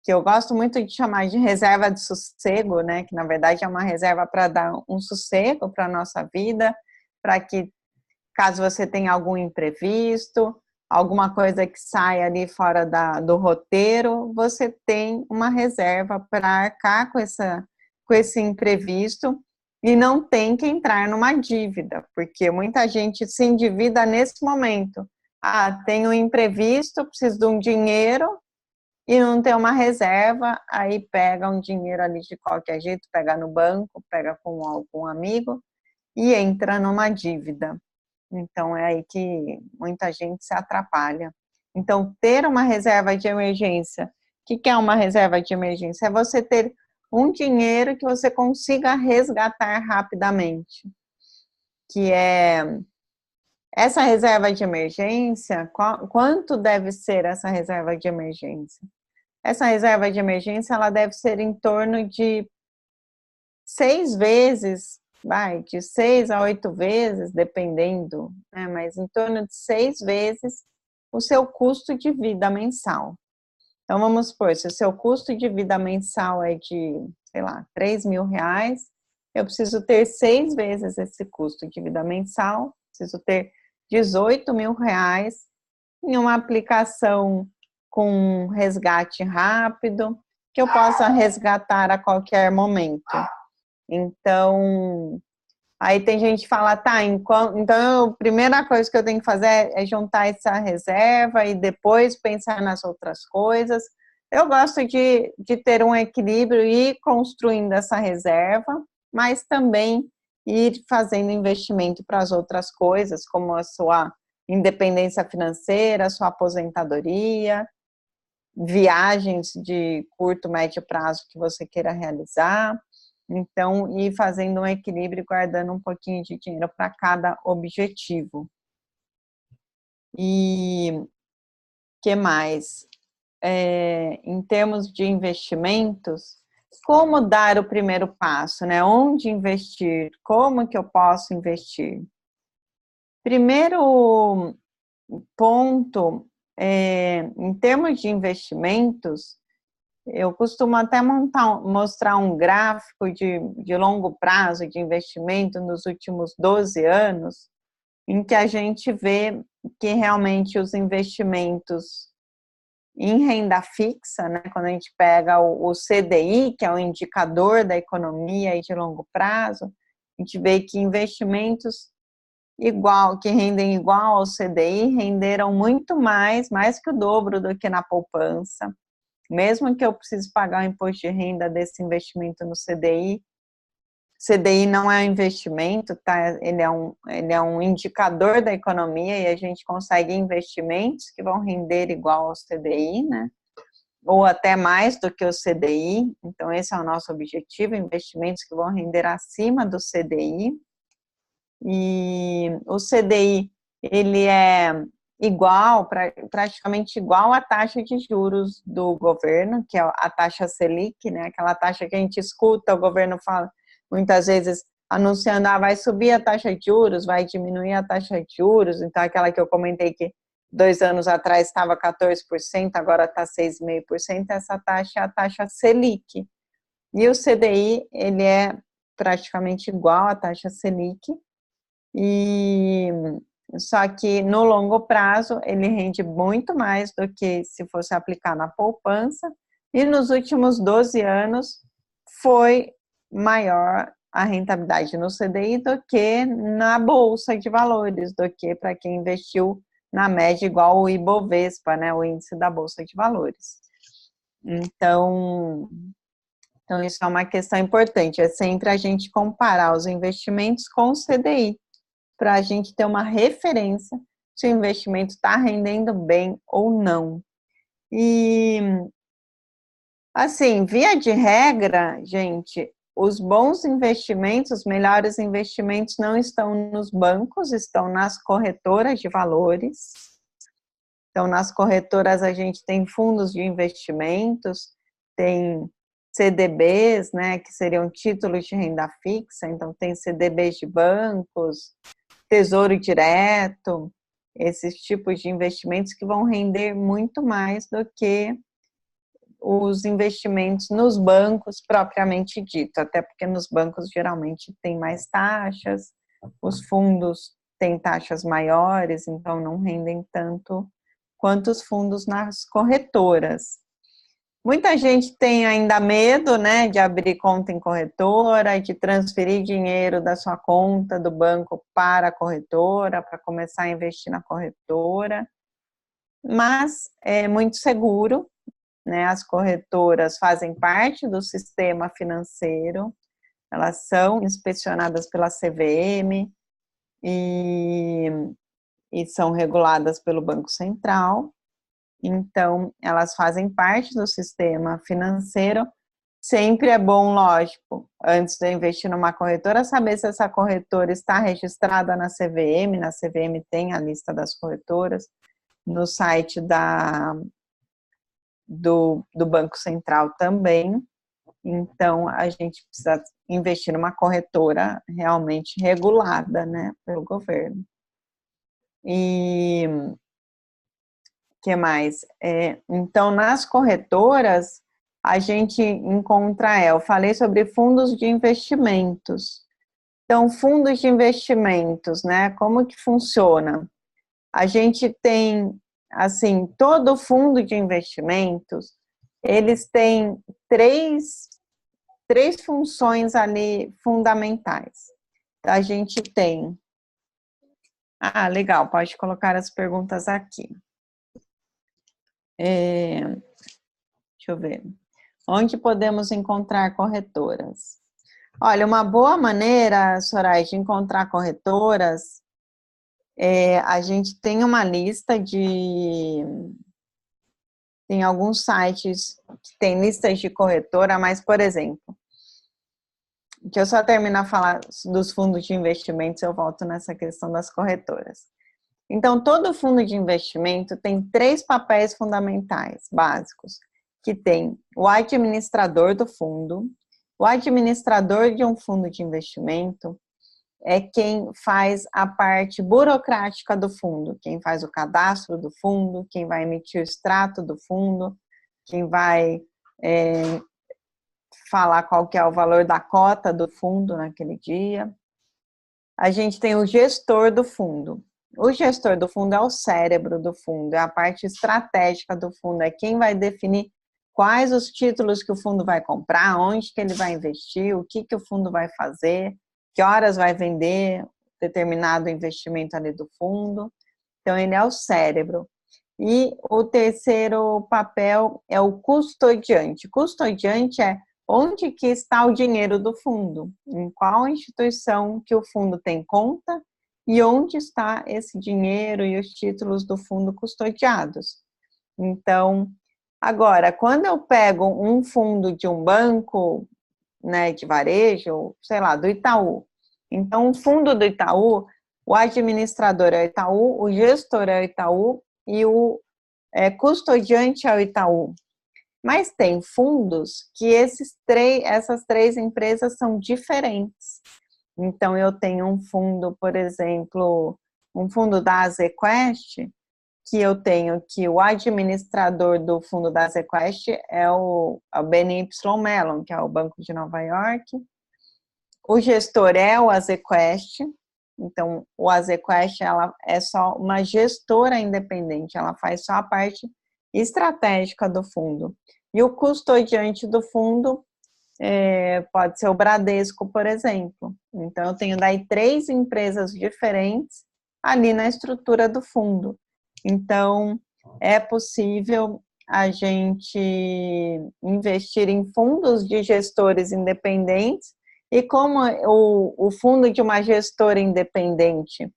que eu gosto muito de chamar de reserva de sossego, né? Que na verdade é uma reserva para dar um sossego para a nossa vida, para que, caso você tenha algum imprevisto, alguma coisa que saia ali fora do roteiro, você tem uma reserva para arcar com esse imprevisto e não tem que entrar numa dívida, porque muita gente se endivida nesse momento. Ah, tem um imprevisto, preciso de um dinheiro e não tem uma reserva, aí pega um dinheiro ali de qualquer jeito, pega no banco, pega com algum amigo e entra numa dívida. Então, é aí que muita gente se atrapalha. Então, ter uma reserva de emergência. O que é uma reserva de emergência? É você ter um dinheiro que você consiga resgatar rapidamente. Que é essa reserva de emergência, quanto deve ser essa reserva de emergência? Essa reserva de emergência, ela deve ser em torno de 6 vezes, de 6 a 8 vezes, dependendo, né? Mas em torno de 6 vezes o seu custo de vida mensal. Então, vamos supor, se o seu custo de vida mensal é de, sei lá, R$3.000, eu preciso ter 6 vezes esse custo de vida mensal, preciso ter R$18.000 em uma aplicação com resgate rápido, que eu possa resgatar a qualquer momento. Então, aí tem gente que fala, tá, então a primeira coisa que eu tenho que fazer é juntar essa reserva e depois pensar nas outras coisas. Eu gosto de ter um equilíbrio e ir construindo essa reserva, mas também ir fazendo investimento para as outras coisas, como a sua independência financeira, sua aposentadoria, viagens de curto, médio prazo que você queira realizar. Então, ir fazendo um equilíbrio e guardando um pouquinho de dinheiro para cada objetivo. E o que mais? Em termos de investimentos, como dar o primeiro passo, né? Onde investir? Como que eu posso investir? Primeiro ponto, em termos de investimentos, eu costumo até mostrar um gráfico de longo prazo de investimento nos últimos 12 anos, em que a gente vê que realmente os investimentos em renda fixa, né, quando a gente pega o CDI, que é o indicador da economia de longo prazo, a gente vê que investimentos que rendem igual ao CDI, renderam muito mais que o dobro do que na poupança. Mesmo que eu precise pagar o imposto de renda desse investimento no CDI, CDI não é um investimento, tá? Ele é um indicador da economia e a gente consegue investimentos que vão render igual ao CDI, né? Ou até mais do que o CDI. Então, esse é o nosso objetivo, investimentos que vão render acima do CDI. E o CDI, ele é praticamente igual à taxa de juros do governo, que é a taxa Selic, né? Aquela taxa que a gente escuta, o governo fala muitas vezes anunciando, vai subir a taxa de juros, vai diminuir a taxa de juros, então aquela que eu comentei que 2 anos atrás estava 14%, agora está 6,5%, essa taxa é a taxa Selic. E o CDI, ele é praticamente igual à taxa Selic, só que no longo prazo ele rende muito mais do que se fosse aplicar na poupança, e nos últimos 12 anos foi maior a rentabilidade no CDI do que na Bolsa de Valores, do que para quem investiu na média igual o Ibovespa, né, o índice da Bolsa de Valores. Então Então, isso é uma questão importante, é sempre a gente comparar os investimentos com o CDI, para a gente ter uma referência se o investimento está rendendo bem ou não. E, assim, via de regra, gente, os bons investimentos, os melhores investimentos não estão nos bancos, estão nas corretoras de valores. Então, nas corretoras a gente tem fundos de investimentos, tem CDBs, né, que seriam títulos de renda fixa, então tem CDBs de bancos, Tesouro Direto, esses tipos de investimentos que vão render muito mais do que os investimentos nos bancos propriamente dito, até porque nos bancos geralmente tem mais taxas, os fundos têm taxas maiores, então não rendem tanto quanto os fundos nas corretoras. Muita gente tem ainda medo, né, de abrir conta em corretora, de transferir dinheiro da sua conta do banco para a corretora, para começar a investir na corretora, mas é muito seguro, né, as corretoras fazem parte do sistema financeiro, elas são inspecionadas pela CVM e são reguladas pelo Banco Central. Então, elas fazem parte do sistema financeiro. Sempre é bom, lógico, antes de investir numa corretora, saber se essa corretora está registrada na CVM. Na CVM tem a lista das corretoras. No site do Banco Central também. Então, a gente precisa investir numa corretora realmente regulada, né, pelo governo. E que mais? Então, nas corretoras, a gente encontra, eu falei sobre fundos de investimentos. Então, fundos de investimentos, né? Como que funciona? A gente tem, assim, todo fundo de investimentos, eles têm três funções ali fundamentais. A gente tem... legal, pode colocar as perguntas aqui. Deixa eu ver. Onde podemos encontrar corretoras? Olha, uma boa maneira, Soraya, de encontrar corretoras, a gente tem uma lista de... Tem alguns sites que tem listas de corretora, mas, por exemplo, que eu só terminar a falar dos fundos de investimentos, eu volto nessa questão das corretoras. Então, todo fundo de investimento tem 3 papéis fundamentais, básicos, que tem o administrador do fundo. O administrador de um fundo de investimento é quem faz a parte burocrática do fundo, quem faz o cadastro do fundo, quem vai emitir o extrato do fundo, quem vai falar qual que é o valor da cota do fundo naquele dia. A gente tem o gestor do fundo. O gestor do fundo é o cérebro do fundo, é a parte estratégica do fundo, é quem vai definir quais os títulos que o fundo vai comprar, onde que ele vai investir, o que que o fundo vai fazer, que horas vai vender determinado investimento ali do fundo. Então, ele é o cérebro. E o terceiro papel é o custodiante. Custodiante é onde que está o dinheiro do fundo, em qual instituição que o fundo tem conta e onde está esse dinheiro e os títulos do fundo custodiados. Então, agora, quando eu pego um fundo de um banco, né, de varejo, sei lá, do Itaú, então o fundo do Itaú, o administrador é o Itaú, o gestor é o Itaú e o custodiante é o Itaú. Mas tem fundos que essas 3 empresas são diferentes. Então, eu tenho um fundo, por exemplo, um fundo da Azequest, que eu tenho que o administrador do fundo da Azequest é o BNY Mellon, que é o Banco de Nova York. O gestor é o Azequest. Então, o Azequest, ela é só uma gestora independente, ela faz só a parte estratégica do fundo. E o custodiante do fundo pode ser o Bradesco, por exemplo. Então, eu tenho daí 3 empresas diferentes ali na estrutura do fundo. Então, é possível a gente investir em fundos de gestores independentes, e como o fundo de uma gestora independente,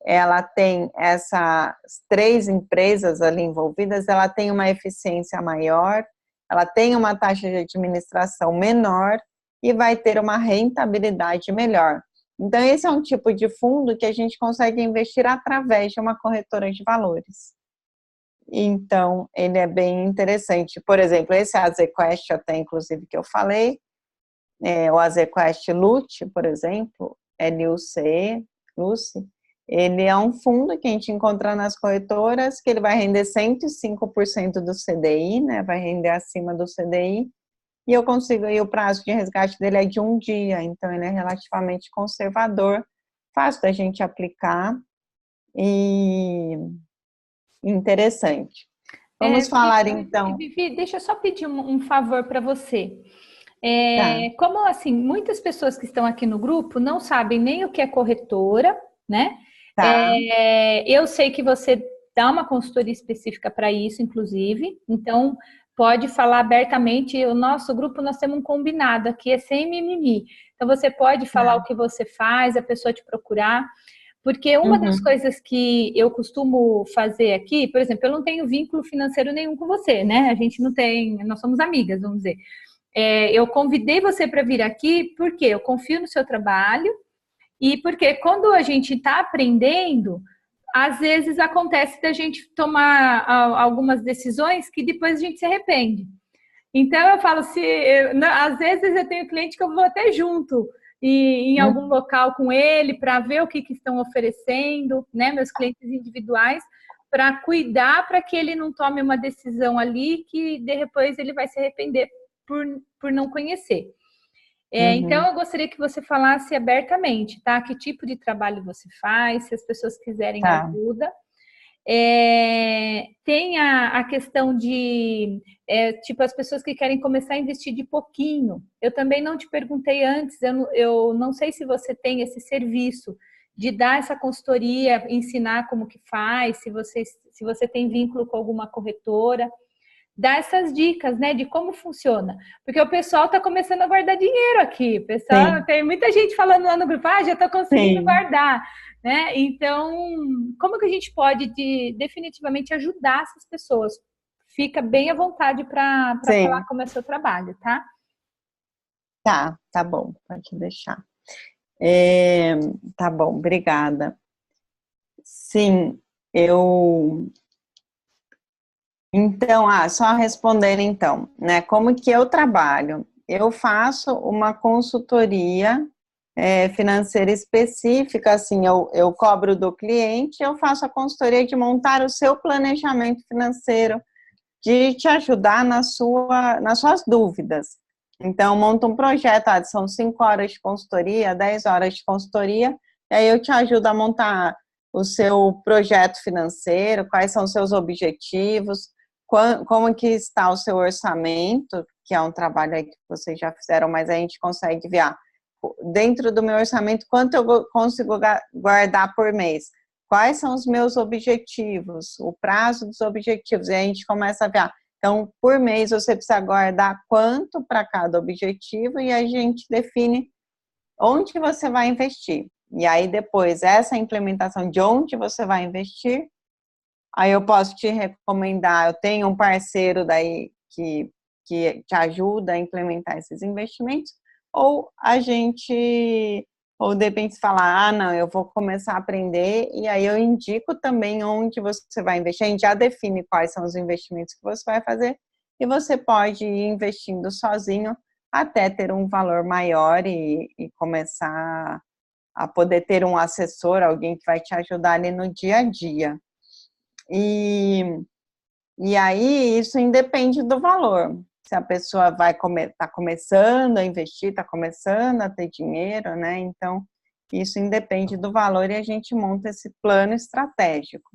ela tem essas 3 empresas ali envolvidas, ela tem uma eficiência maior, ela tem uma taxa de administração menor e vai ter uma rentabilidade melhor. Então, esse é um tipo de fundo que a gente consegue investir através de uma corretora de valores. Então, ele é bem interessante. Por exemplo, esse AZQuest, até inclusive que eu falei, o AZQuest LUCE, por exemplo, LUCE, LUCE, ele é um fundo que a gente encontra nas corretoras, que ele vai render 105% do CDI, né? Vai render acima do CDI, e o prazo de resgate dele é de 1 dia, então ele é relativamente conservador, fácil da gente aplicar e interessante. Vamos falar então. Vivi, deixa eu só pedir um favor para você. Tá. Como assim, muitas pessoas que estão aqui no grupo não sabem nem o que é corretora, né? Tá. Eu sei que você dá uma consultoria específica para isso, inclusive, então pode falar abertamente. O nosso grupo, nós temos um combinado aqui, é sem mimimi. Então você pode falar o que você faz, a pessoa te procurar, porque uma das coisas que eu costumo fazer aqui, por exemplo, eu não tenho vínculo financeiro nenhum com você, né? A gente não tem, nós somos amigas, vamos dizer. Eu convidei você para vir aqui porque eu confio no seu trabalho e porque quando a gente está aprendendo, às vezes acontece da gente tomar algumas decisões que depois a gente se arrepende. Então eu falo, às vezes eu tenho cliente que eu vou até junto e em algum local com ele para ver o que estão oferecendo, né, meus clientes individuais, para cuidar para que ele não tome uma decisão ali que depois ele vai se arrepender por não conhecer. Então, eu gostaria que você falasse abertamente, tá? Que tipo de trabalho você faz, se as pessoas quiserem ajuda. Tem a questão de, tipo, as pessoas que querem começar a investir de pouquinho. Eu também não te perguntei antes, eu não sei se você tem esse serviço de dar essa consultoria, ensinar como que faz, se você tem vínculo com alguma corretora. Dar essas dicas, né, de como funciona. Porque o pessoal está começando a guardar dinheiro aqui. O pessoal, tem muita gente falando lá no grupo, já estou conseguindo guardar, né? Então, como que a gente pode definitivamente ajudar essas pessoas? Fica bem à vontade para falar como é o seu trabalho, tá? Tá bom, pode deixar. Tá bom, obrigada. Sim, Então, só responder então, né? Como que eu trabalho? Eu faço uma consultoria financeira específica, assim, eu cobro do cliente, eu faço a consultoria de montar o seu planejamento financeiro, de te ajudar nas suas dúvidas. Então, eu monto um projeto, são 5 horas de consultoria, 10 horas de consultoria, e aí eu te ajudo a montar o seu projeto financeiro, quais são os seus objetivos, como que está o seu orçamento, que é um trabalho aí que vocês já fizeram, mas a gente consegue ver, dentro do meu orçamento, quanto eu consigo guardar por mês, quais são os meus objetivos, o prazo dos objetivos, e a gente começa a ver, então, por mês você precisa guardar quanto para cada objetivo, e a gente define onde você vai investir. E aí, depois, essa implementação de onde você vai investir, aí eu posso te recomendar, eu tenho um parceiro daí que te ajuda a implementar esses investimentos, ou de repente falar, não, eu vou começar a aprender, e aí eu indico também onde você vai investir, a gente já define quais são os investimentos que você vai fazer, e você pode ir investindo sozinho até ter um valor maior e começar a poder ter um assessor, alguém que vai te ajudar ali no dia a dia. E aí, isso independe do valor. Se a pessoa tá começando a investir, está começando a ter dinheiro, né? Então, isso independe do valor e a gente monta esse plano estratégico.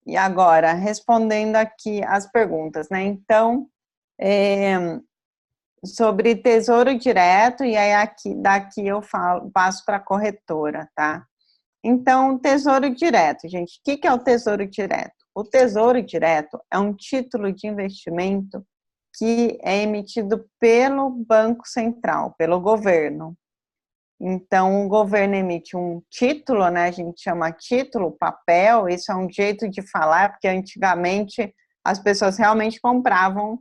E agora, respondendo aqui as perguntas, né? Então, sobre tesouro direto, e aí daqui eu passo para a corretora, tá? Então, tesouro direto, gente. O que é o tesouro direto? O Tesouro Direto é um título de investimento que é emitido pelo Banco Central, pelo governo. Então, o governo emite um título, né? A gente chama título, papel, isso é um jeito de falar, porque antigamente as pessoas realmente compravam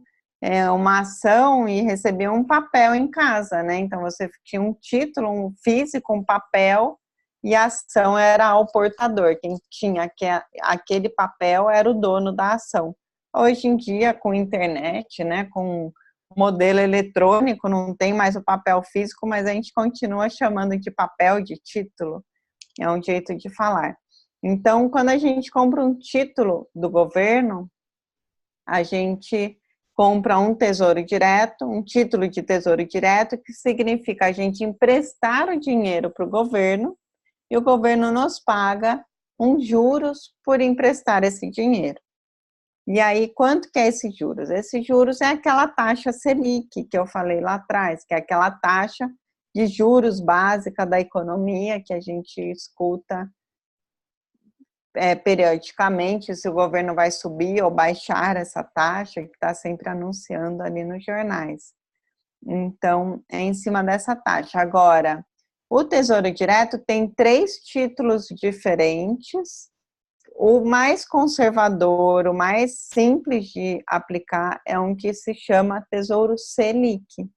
uma ação e recebiam um papel em casa, né? Então, você tinha um título, um físico, um papel, e a ação era o portador. Quem tinha aquele papel era o dono da ação. Hoje em dia, com internet, né, com modelo eletrônico, não tem mais o papel físico, mas a gente continua chamando de papel, de título, é um jeito de falar. Então, quando a gente compra um título do governo, a gente compra um tesouro direto, um título de tesouro direto, que significa a gente emprestar o dinheiro para o governo, e o governo nos paga uns juros por emprestar esse dinheiro. E aí, quanto que é esses juros? Esses juros é aquela taxa Selic que eu falei lá atrás, que é aquela taxa de juros básica da economia que a gente escuta periodicamente, se o governo vai subir ou baixar essa taxa, que está sempre anunciando ali nos jornais. Então, é em cima dessa taxa. Agora, o Tesouro Direto tem 3 títulos diferentes. O mais conservador, o mais simples de aplicar é um que se chama Tesouro Selic.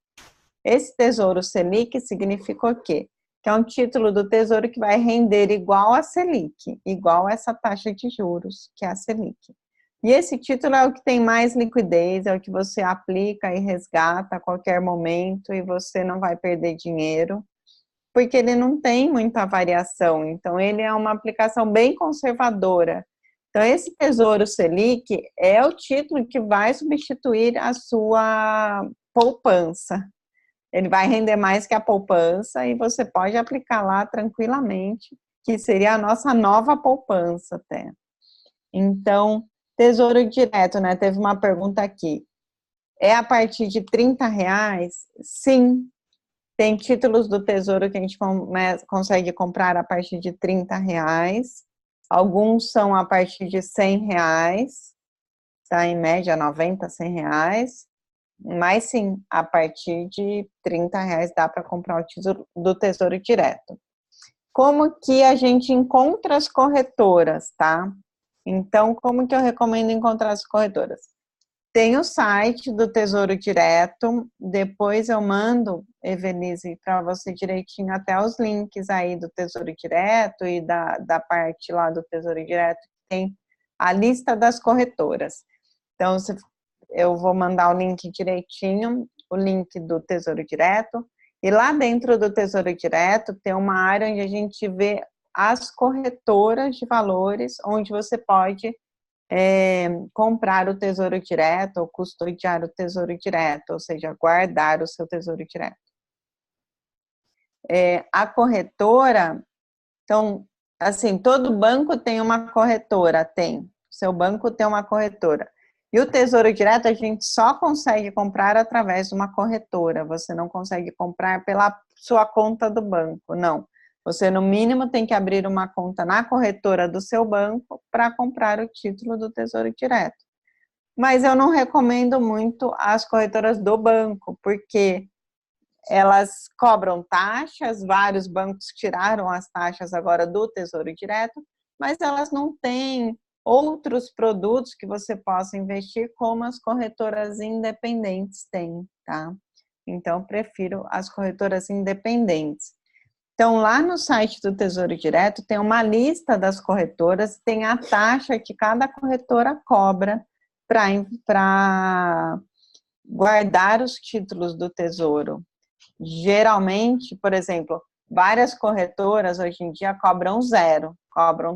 Esse Tesouro Selic significa o quê? Que é um título do Tesouro que vai render igual a Selic, igual a essa taxa de juros, que é a Selic. E esse título é o que tem mais liquidez, é o que você aplica e resgata a qualquer momento e você não vai perder dinheiro, porque ele não tem muita variação, então ele é uma aplicação bem conservadora. Então, esse Tesouro Selic é o título que vai substituir a sua poupança. Ele vai render mais que a poupança e você pode aplicar lá tranquilamente, que seria a nossa nova poupança até. Então, Tesouro Direto, né? Teve uma pergunta aqui. É a partir de R$30? Sim. Tem títulos do Tesouro que a gente consegue comprar a partir de R$30. Alguns são a partir de R$100, tá? Em média, 90, R$100. Mas sim, a partir de R$30 dá para comprar o título do Tesouro Direto. Como que a gente encontra as corretoras, tá? Então, como que eu recomendo encontrar as corretoras? Tem o site do Tesouro Direto, depois eu mando, Evelise, para você direitinho até os links aí do Tesouro Direto e da parte lá do Tesouro Direto, que tem a lista das corretoras. Então, eu vou mandar o link direitinho, o link do Tesouro Direto, e lá dentro do Tesouro Direto tem uma área onde a gente vê as corretoras de valores, onde você pode comprar o Tesouro Direto ou custodiar o Tesouro Direto, ou seja, guardar o seu Tesouro Direto. A corretora, então, assim, todo banco tem uma corretora, tem. Seu banco tem uma corretora. E o Tesouro Direto a gente só consegue comprar através de uma corretora, você não consegue comprar pela sua conta do banco, não. Você, no mínimo, tem que abrir uma conta na corretora do seu banco para comprar o título do Tesouro Direto. Mas eu não recomendo muito as corretoras do banco, porque elas cobram taxas, vários bancos tiraram as taxas agora do Tesouro Direto, mas elas não têm outros produtos que você possa investir como as corretoras independentes têm, tá? Então, prefiro as corretoras independentes. Então, lá no site do Tesouro Direto tem uma lista das corretoras, tem a taxa que cada corretora cobra para guardar os títulos do Tesouro. Geralmente, por exemplo, várias corretoras hoje em dia cobram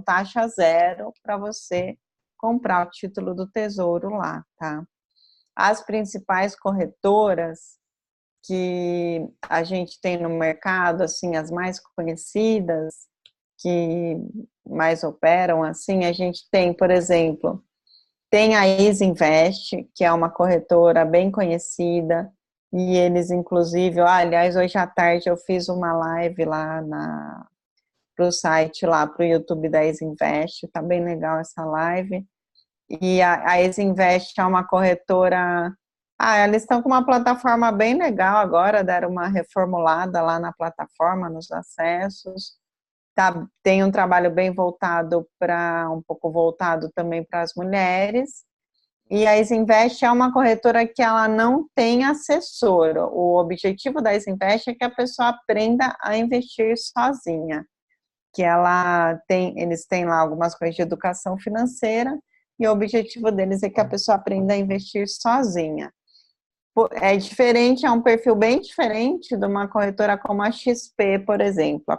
taxa zero para você comprar o título do Tesouro lá, tá? As principais corretoras que a gente tem no mercado, assim, as mais conhecidas, que mais operam, assim, a gente tem, por exemplo, tem a Easy Invest, que é uma corretora bem conhecida, e eles, inclusive, aliás, hoje à tarde eu fiz uma live lá pro site, lá pro YouTube da Easy Invest, tá bem legal essa live. E a Exinvest é uma corretora. Eles estão com uma plataforma bem legal agora, deram uma reformulada lá na plataforma, nos acessos. Tem um trabalho bem voltado um pouco voltado também para as mulheres. E a Exinvest é uma corretora que ela não tem assessor. O objetivo da Exinvest é que a pessoa aprenda a investir sozinha. Que eles têm lá algumas coisas de educação financeira e o objetivo deles é que a pessoa aprenda a investir sozinha. É diferente, é um perfil bem diferente de uma corretora como a XP, por exemplo. A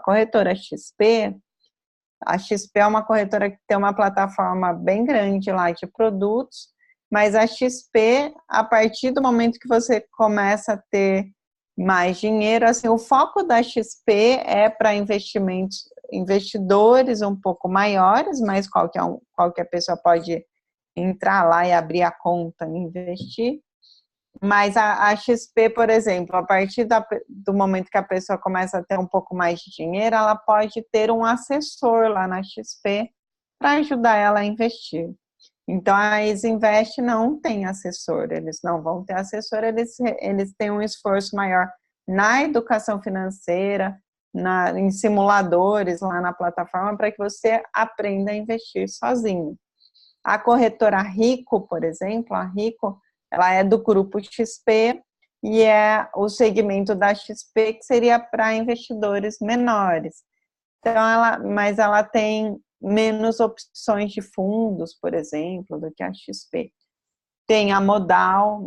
XP é uma corretora que tem uma plataforma bem grande lá de produtos, mas a XP, a partir do momento que você começa a ter mais dinheiro, assim, o foco da XP é para investidores um pouco maiores, mas qualquer pessoa pode entrar lá e abrir a conta e investir. Mas a XP, por exemplo, a partir do momento que a pessoa começa a ter um pouco mais de dinheiro, ela pode ter um assessor lá na XP para ajudar ela a investir. Então, a Exinvest não tem assessor, eles não vão ter assessor, eles têm um esforço maior na educação financeira, em simuladores lá na plataforma, para que você aprenda a investir sozinho. A corretora Rico, por exemplo, a Rico, ela é do grupo XP e é o segmento da XP que seria para investidores menores. Então, mas ela tem menos opções de fundos, por exemplo, do que a XP. Tem a Modal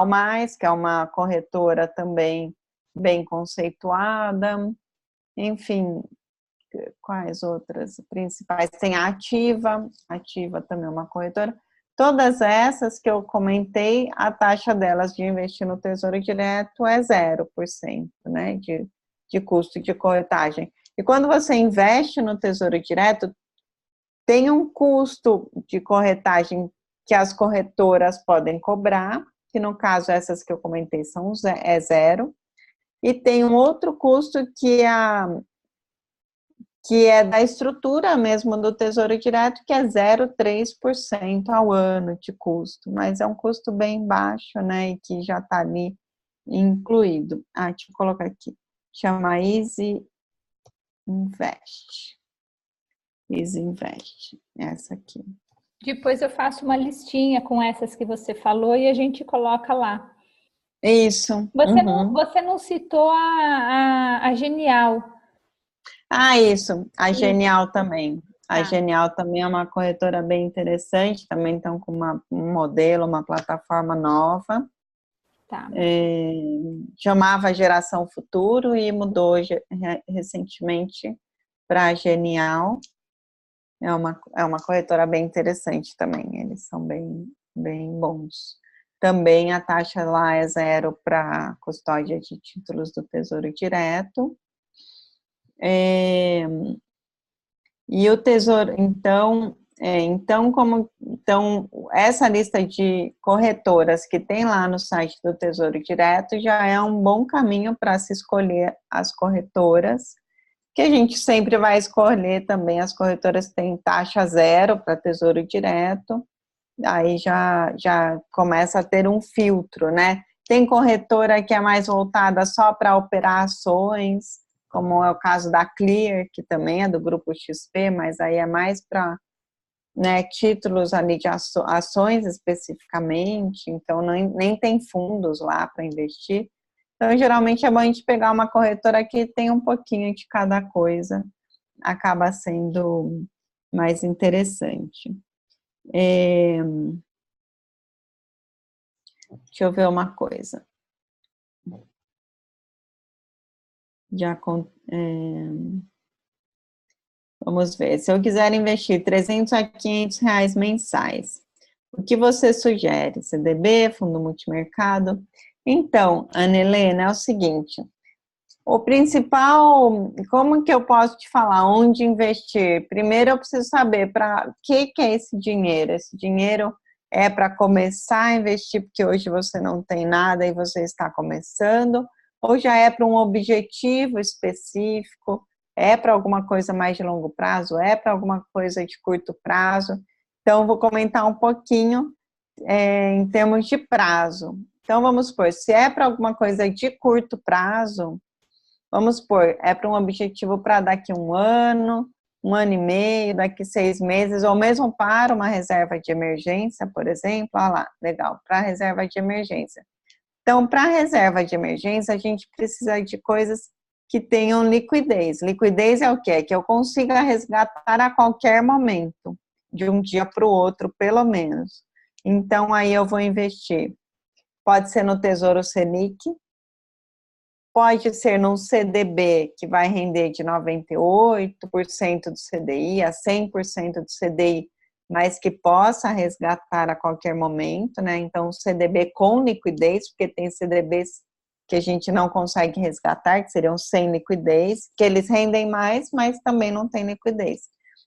Mais, que é uma corretora também bem conceituada. Enfim, quais outras principais? Tem a Ativa também é uma corretora. Todas essas que eu comentei, a taxa delas de investir no Tesouro Direto é 0%, né, de custo de corretagem. E quando você investe no Tesouro Direto, tem um custo de corretagem que as corretoras podem cobrar, que no caso essas que eu comentei é 0, e tem um outro custo que é da estrutura mesmo do Tesouro Direto, que é 0,3% ao ano de custo, mas é um custo bem baixo, né, e que já está ali incluído. Deixa eu colocar aqui, chama Easy Invest, essa aqui. Depois eu faço uma listinha com essas que você falou e a gente coloca lá. Isso. Você não citou a Genial. Isso. A Genial também. A Genial também é uma corretora bem interessante, também estão com um modelo, uma plataforma nova. Tá. Chamava Geração Futuro e mudou recentemente para a Genial. É uma corretora bem interessante também, eles são bem, bem bons. Também a taxa lá é 0 para custódia de títulos do Tesouro Direto. E o Tesouro, então, essa lista de corretoras que tem lá no site do Tesouro Direto já é um bom caminho para se escolher as corretoras, que a gente sempre vai escolher também. As corretoras têm taxa 0 para Tesouro Direto, aí já começa a ter um filtro, né? Tem corretora que é mais voltada só para operar ações, como é o caso da Clear, que também é do grupo XP, mas aí é mais para, né, títulos ali de ações especificamente, então nem tem fundos lá para investir. Então, geralmente é bom a gente pegar uma corretora que tem um pouquinho de cada coisa, acaba sendo mais interessante. Deixa eu ver uma coisa. Vamos ver. Se eu quiser investir 300 a 500 reais mensais, o que você sugere? CDB, fundo multimercado? Então, Ana Helena, é o seguinte, o principal, como que eu posso te falar onde investir? Primeiro eu preciso saber para que é esse dinheiro. Esse dinheiro é para começar a investir porque hoje você não tem nada e você está começando, ou já é para um objetivo específico, é para alguma coisa mais de longo prazo, é para alguma coisa de curto prazo. Então, vou comentar um pouquinho em termos de prazo. Então, vamos supor, se é para alguma coisa de curto prazo, vamos supor, é para um objetivo para daqui 1 ano e meio, daqui 6 meses, ou mesmo para uma reserva de emergência, por exemplo. Olha lá, legal, para reserva de emergência. Então, para reserva de emergência, a gente precisa de coisas que tenham liquidez. Liquidez é o quê? É que eu consiga resgatar a qualquer momento, de um dia para o outro, pelo menos. Então, aí eu vou investir. Pode ser no Tesouro Selic, pode ser num CDB, que vai render de 98% do CDI a 100% do CDI, mas que possa resgatar a qualquer momento, né? Então, CDB com liquidez, porque tem CDBs que a gente não consegue resgatar, que seriam sem liquidez, que eles rendem mais, mas também não tem liquidez.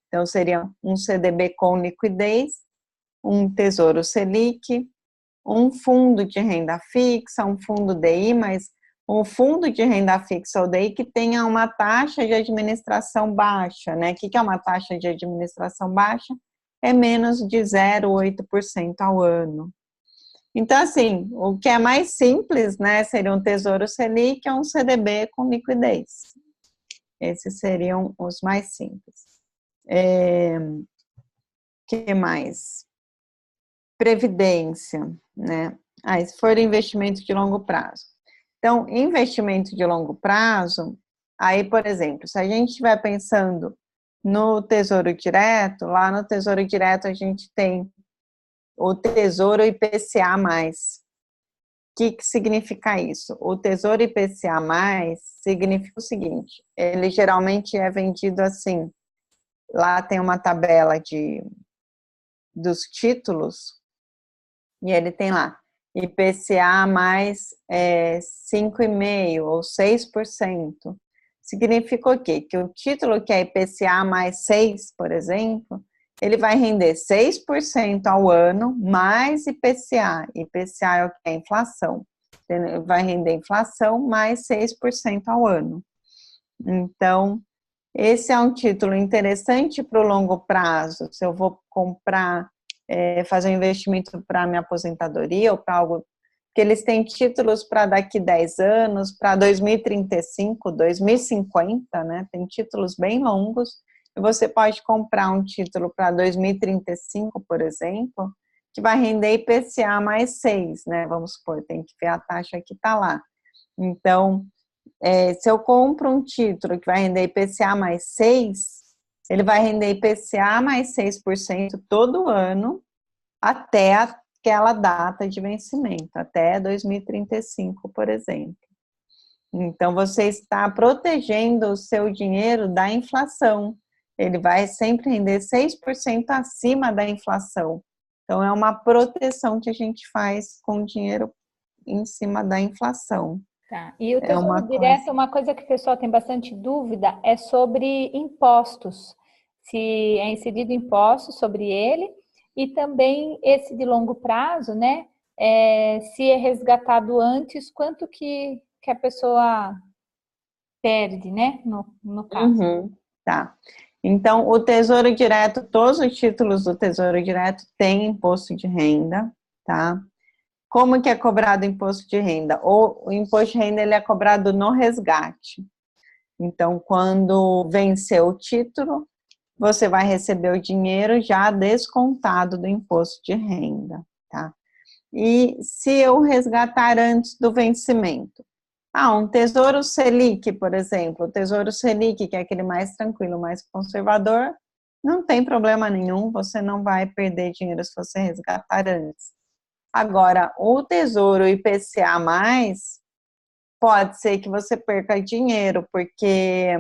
Então, seria um CDB com liquidez, um Tesouro Selic, um fundo de renda fixa, um fundo DI, mas um fundo de renda fixa ou DI que tenha uma taxa de administração baixa, né? O que é uma taxa de administração baixa? É menos de 0,8% ao ano. Então, assim, o que é mais simples, né, seria um Tesouro Selic ou um CDB com liquidez. Esses seriam os mais simples. Que mais? Previdência, né? Se for investimento de longo prazo. Então, investimento de longo prazo, aí, por exemplo, se a gente estiver pensando no Tesouro Direto, lá no Tesouro Direto a gente tem o Tesouro IPCA+. O que significa isso? O Tesouro IPCA+, significa o seguinte, ele geralmente é vendido assim, lá tem uma tabela dos títulos, e ele tem lá, IPCA mais 5,5% ou 6%. Significa o quê? Que o título que é IPCA mais 6, por exemplo, ele vai render 6% ao ano, mais IPCA. IPCA é o que é inflação. Vai render inflação mais 6% ao ano. Então, esse é um título interessante para o longo prazo. Se eu vou comprar, fazer um investimento para minha aposentadoria ou para algo, que eles têm títulos para daqui 10 anos, para 2035, 2050, né? Tem títulos bem longos. E você pode comprar um título para 2035, por exemplo, que vai render IPCA mais 6, né? Vamos supor, tem que ver a taxa que está lá. Então, se eu compro um título que vai render IPCA mais 6, ele vai render IPCA mais 6% todo ano, até aquela data de vencimento, até 2035, por exemplo. Então, você está protegendo o seu dinheiro da inflação. Ele vai sempre render 6% acima da inflação. Então, é uma proteção que a gente faz com o dinheiro em cima da inflação. Tá. E o Tesouro Direto, uma coisa que o pessoal tem bastante dúvida é sobre impostos. Se é inserido impostos sobre ele e também esse de longo prazo, né? Se é resgatado antes, quanto que a pessoa perde, né? No caso. Tá. Então, o Tesouro Direto, todos os títulos do Tesouro Direto têm imposto de renda, tá? Como que é cobrado o imposto de renda? O imposto de renda ele é cobrado no resgate. Então, quando vencer o título, você vai receber o dinheiro já descontado do imposto de renda, tá? E se eu resgatar antes do vencimento? Um Tesouro Selic, por exemplo, o Tesouro Selic, que é aquele mais tranquilo, mais conservador, não tem problema nenhum, você não vai perder dinheiro se você resgatar antes. Agora, o Tesouro IPCA+, pode ser que você perca dinheiro, porque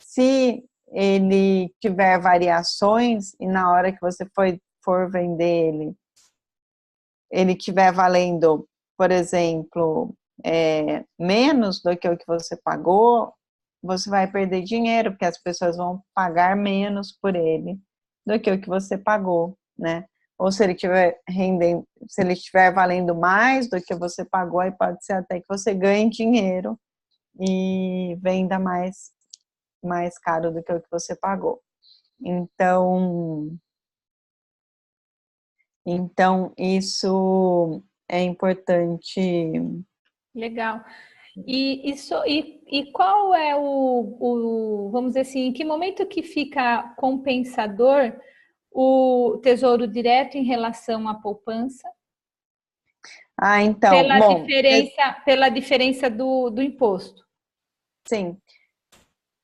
se ele tiver variações e na hora que você for vender ele estiver valendo, por exemplo, menos do que o que você pagou, você vai perder dinheiro, porque as pessoas vão pagar menos por ele do que o que você pagou, né? Ou se ele estiver rendendo, se ele estiver valendo mais do que você pagou, aí pode ser até que você ganhe dinheiro e venda mais caro do que o que você pagou. Então, Então, isso é importante. Legal. E qual é vamos dizer assim, em que momento que fica compensador o Tesouro Direto em relação à poupança? Então, bom, Pela diferença do imposto. sim.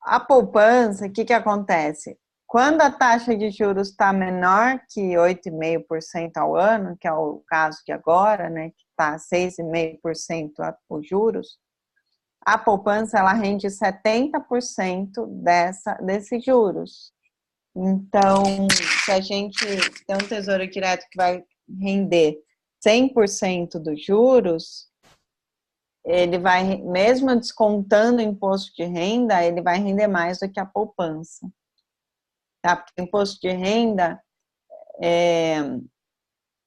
A poupança, o que acontece? Quando a taxa de juros está menor que 8,5% ao ano, que é o caso de agora, né, que está 6,5% os juros, a poupança ela rende 70% desses juros. Então, se a gente tem um tesouro direto que vai render 100% dos juros, ele vai, mesmo descontando o imposto de renda, ele vai render mais do que a poupança. Tá? Porque o imposto de renda,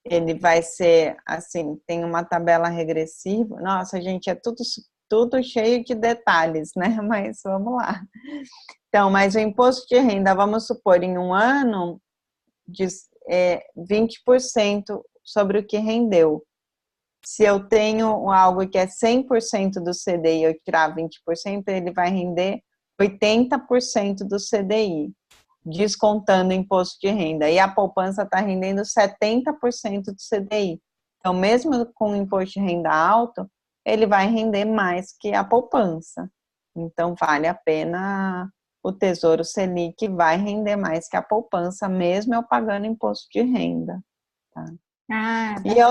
ele vai ser, assim, tem uma tabela regressiva. Nossa, gente, é tudo cheio de detalhes, né? Mas vamos lá. Então, mas o imposto de renda, vamos supor, em um ano, 20% sobre o que rendeu. Se eu tenho algo que é 100% do CDI e eu tirar 20%, ele vai render 80% do CDI, descontando o imposto de renda. E a poupança está rendendo 70% do CDI. Então, mesmo com o imposto de renda alto, ele vai render mais que a poupança. Então, vale a pena o Tesouro Selic, vai render mais que a poupança, mesmo eu pagando imposto de renda. Tá? E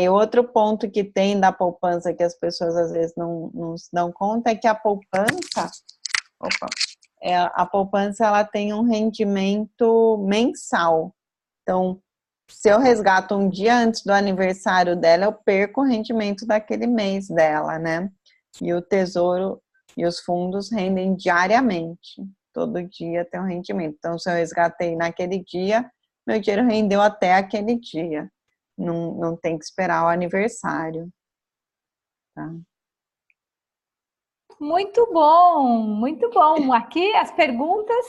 outro ponto que tem da poupança que as pessoas às vezes não se dão conta é que a poupança, a poupança ela tem um rendimento mensal. Então, se eu resgato um dia antes do aniversário dela, eu perco o rendimento daquele mês dela, né? E o tesouro e os fundos rendem diariamente. Todo dia tem um rendimento. Então, se eu resgatei naquele dia, meu dinheiro rendeu até aquele dia. Não tem que esperar o aniversário. Tá? Muito bom, muito bom. Aqui as perguntas.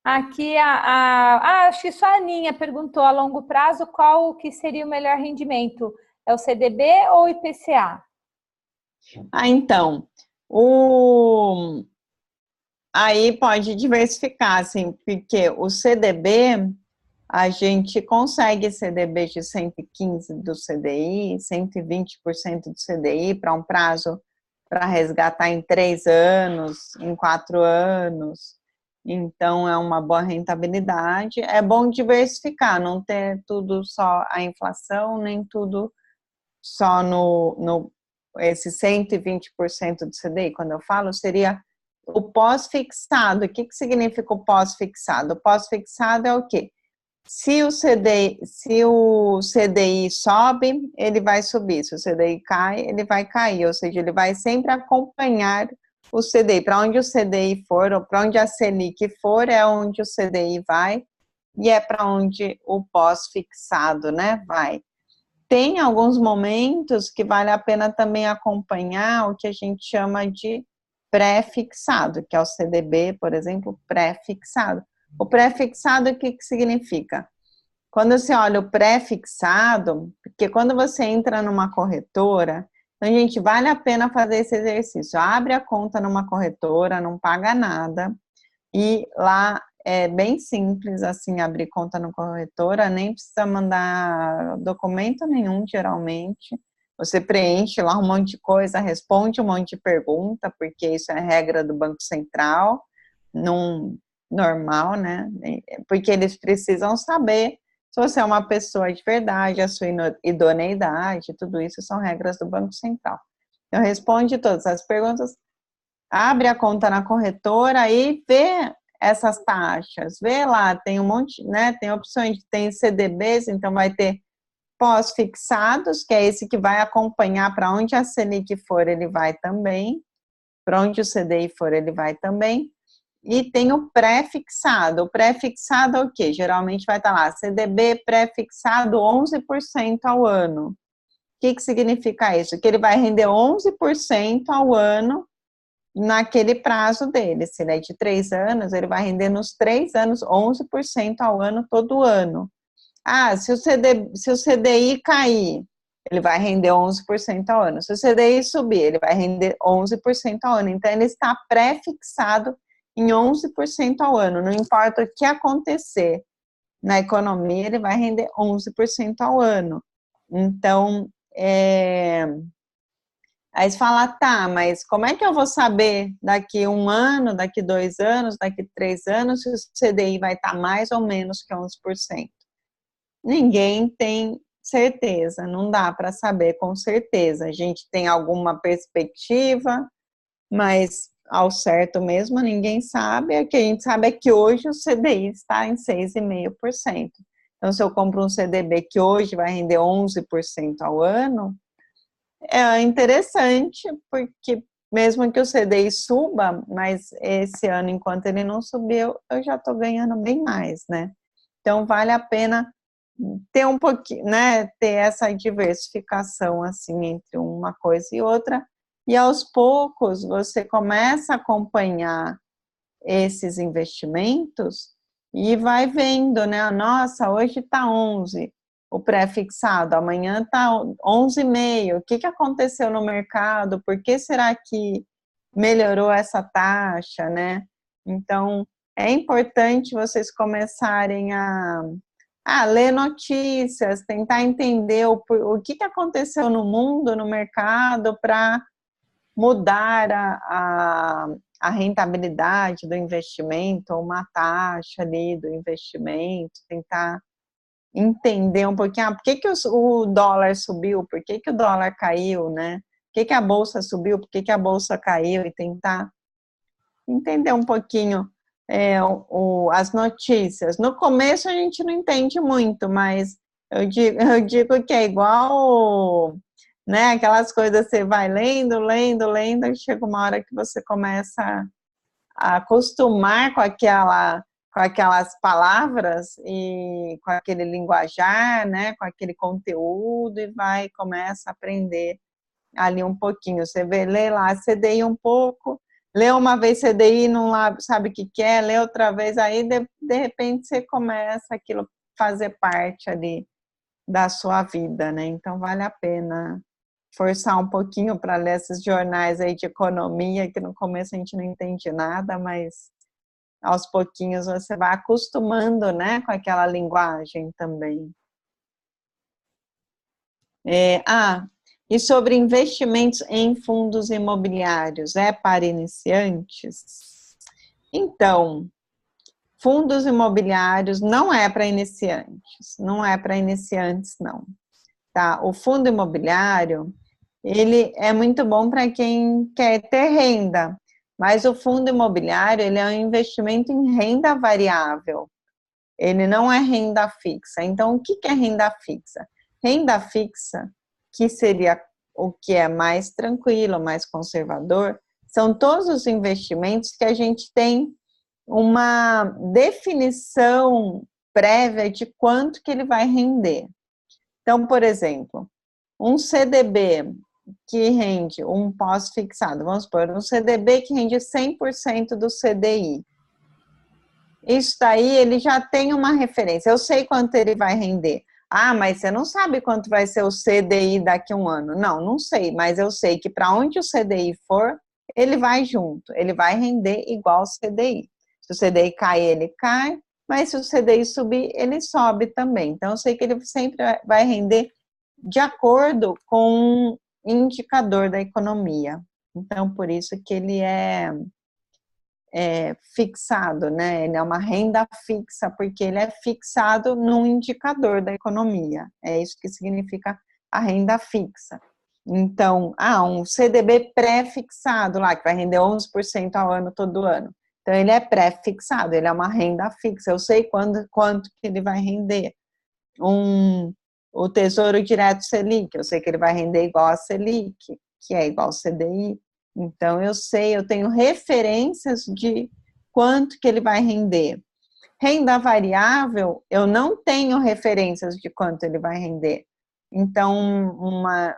Aqui acho que só a Aninha perguntou a longo prazo qual que seria o melhor rendimento. É o CDB ou o IPCA? Então, aí pode diversificar, assim, porque o CDB, a gente consegue CDB de 115 do CDI, 120% do CDI para um prazo para resgatar em 3 anos, em 4 anos. Então, é uma boa rentabilidade. É bom diversificar, não ter tudo só a inflação, nem tudo só no esse 120% do CDI. Quando eu falo, seria o pós-fixado. O que significa o pós-fixado? O pós-fixado é o quê? Se o CDI sobe, ele vai subir. Se o CDI cai, ele vai cair. Ou seja, ele vai sempre acompanhar o CDI. Para onde o CDI for, ou para onde a Selic for, é onde o CDI vai. E é para onde o pós-fixado, né, vai. Tem alguns momentos que vale a pena também acompanhar o que a gente chama de pré-fixado, que é o CDB, por exemplo, pré-fixado. O pré-fixado, o que significa? Quando você olha o pré-fixado, porque quando você entra numa corretora, então, gente, vale a pena fazer esse exercício. Abre a conta numa corretora, não paga nada, e lá é bem simples, assim, abrir conta na corretora, nem precisa mandar documento nenhum, geralmente. Você preenche lá um monte de coisa, responde um monte de pergunta, porque isso é regra do Banco Central, normal, né? Porque eles precisam saber se você é uma pessoa de verdade, a sua idoneidade, tudo isso são regras do Banco Central. Então, responde todas as perguntas, abre a conta na corretora e vê essas taxas, vê lá, tem um monte, né? Tem opções, tem CDBs, então vai ter pós-fixados, que é esse que vai acompanhar para onde a Selic for, ele vai também, para onde o CDI for, ele vai também. E tem o pré-fixado. O pré-fixado é o quê? Geralmente vai estar lá, CDB pré-fixado 11% ao ano. O que significa isso? Que ele vai render 11% ao ano naquele prazo dele. Se ele é de 3 anos, ele vai render nos 3 anos 11% ao ano, todo ano. se o CDI cair, ele vai render 11% ao ano. Se o CDI subir, ele vai render 11% ao ano. Então, ele está pré-fixado em 11% ao ano. Não importa o que acontecer na economia, ele vai render 11% ao ano. Então, aí você fala, tá, mas como é que eu vou saber daqui 1 ano, daqui 2 anos, daqui 3 anos, se o CDI vai estar mais ou menos que 11%? Ninguém tem certeza, não dá para saber com certeza. A gente tem alguma perspectiva, mas ao certo mesmo ninguém sabe. O que a gente sabe é que hoje o CDI está em 6,5%. Então, se eu compro um CDB que hoje vai render 11% ao ano, é interessante, porque mesmo que o CDI suba, mas esse ano, enquanto ele não subiu, eu já estou ganhando bem mais, né? Então, vale a pena ter um pouquinho, né? Ter essa diversificação, assim, entre uma coisa e outra. E aos poucos, você começa a acompanhar esses investimentos e vai vendo, né? Nossa, hoje está 11, o pré-fixado, amanhã está 11,5. O que aconteceu no mercado? Por que será que melhorou essa taxa, né? Então, é importante vocês começarem a ler notícias, tentar entender o que aconteceu no mundo, no mercado, para mudar a rentabilidade do investimento, ou uma taxa ali do investimento, tentar entender um pouquinho, por que o dólar subiu, por que o dólar caiu, né? Por que a bolsa subiu, por que a bolsa caiu, e tentar entender um pouquinho as notícias. No começo a gente não entende muito, mas eu digo que é igual, né, aquelas coisas, você vai lendo, e chega uma hora que você começa a acostumar com aquelas palavras e com aquele linguajar, né, com aquele conteúdo, e começa a aprender ali um pouquinho. Você lê lá CDI um pouco, lê uma vez CDI, não sabe o que é, lê outra vez, aí de repente você começa aquilo fazer parte ali da sua vida, né? Então vale a pena forçar um pouquinho para ler esses jornais aí de economia, que no começo a gente não entende nada, mas aos pouquinhos você vai acostumando, né, com aquela linguagem também. E sobre investimentos em fundos imobiliários, é para iniciantes? Então, fundos imobiliários não é para iniciantes, não, tá? O fundo imobiliário, ele é muito bom para quem quer ter renda, mas o fundo imobiliário, ele é um investimento em renda variável, ele não é renda fixa. Então, o que é renda fixa? Renda fixa, que seria o que é mais tranquilo, mais conservador, são todos os investimentos que a gente tem uma definição prévia de quanto que ele vai render. Então, por exemplo, um CDB que rende um pós-fixado, vamos supor, um CDB que rende 100% do CDI. Isso daí, ele já tem uma referência, eu sei quanto ele vai render. Mas você não sabe quanto vai ser o CDI daqui a um ano. Não sei, mas eu sei que para onde o CDI for, ele vai junto, ele vai render igual ao CDI. Se o CDI cai, ele cai, mas se o CDI subir, ele sobe também. Então, eu sei que ele sempre vai render de acordo com um indicador da economia. Então, por isso que ele é fixado, né? Ele é uma renda fixa, porque ele é fixado num indicador da economia. É isso que significa a renda fixa. Então, um CDB pré-fixado lá, que vai render 11% ao ano, todo ano. Então, ele é pré-fixado, ele é uma renda fixa. Eu sei quanto que ele vai render. O Tesouro Direto Selic, eu sei que ele vai render igual a Selic, que é igual ao CDI. Então, eu tenho referências de quanto que ele vai render. Renda variável, eu não tenho referências de quanto ele vai render. Então,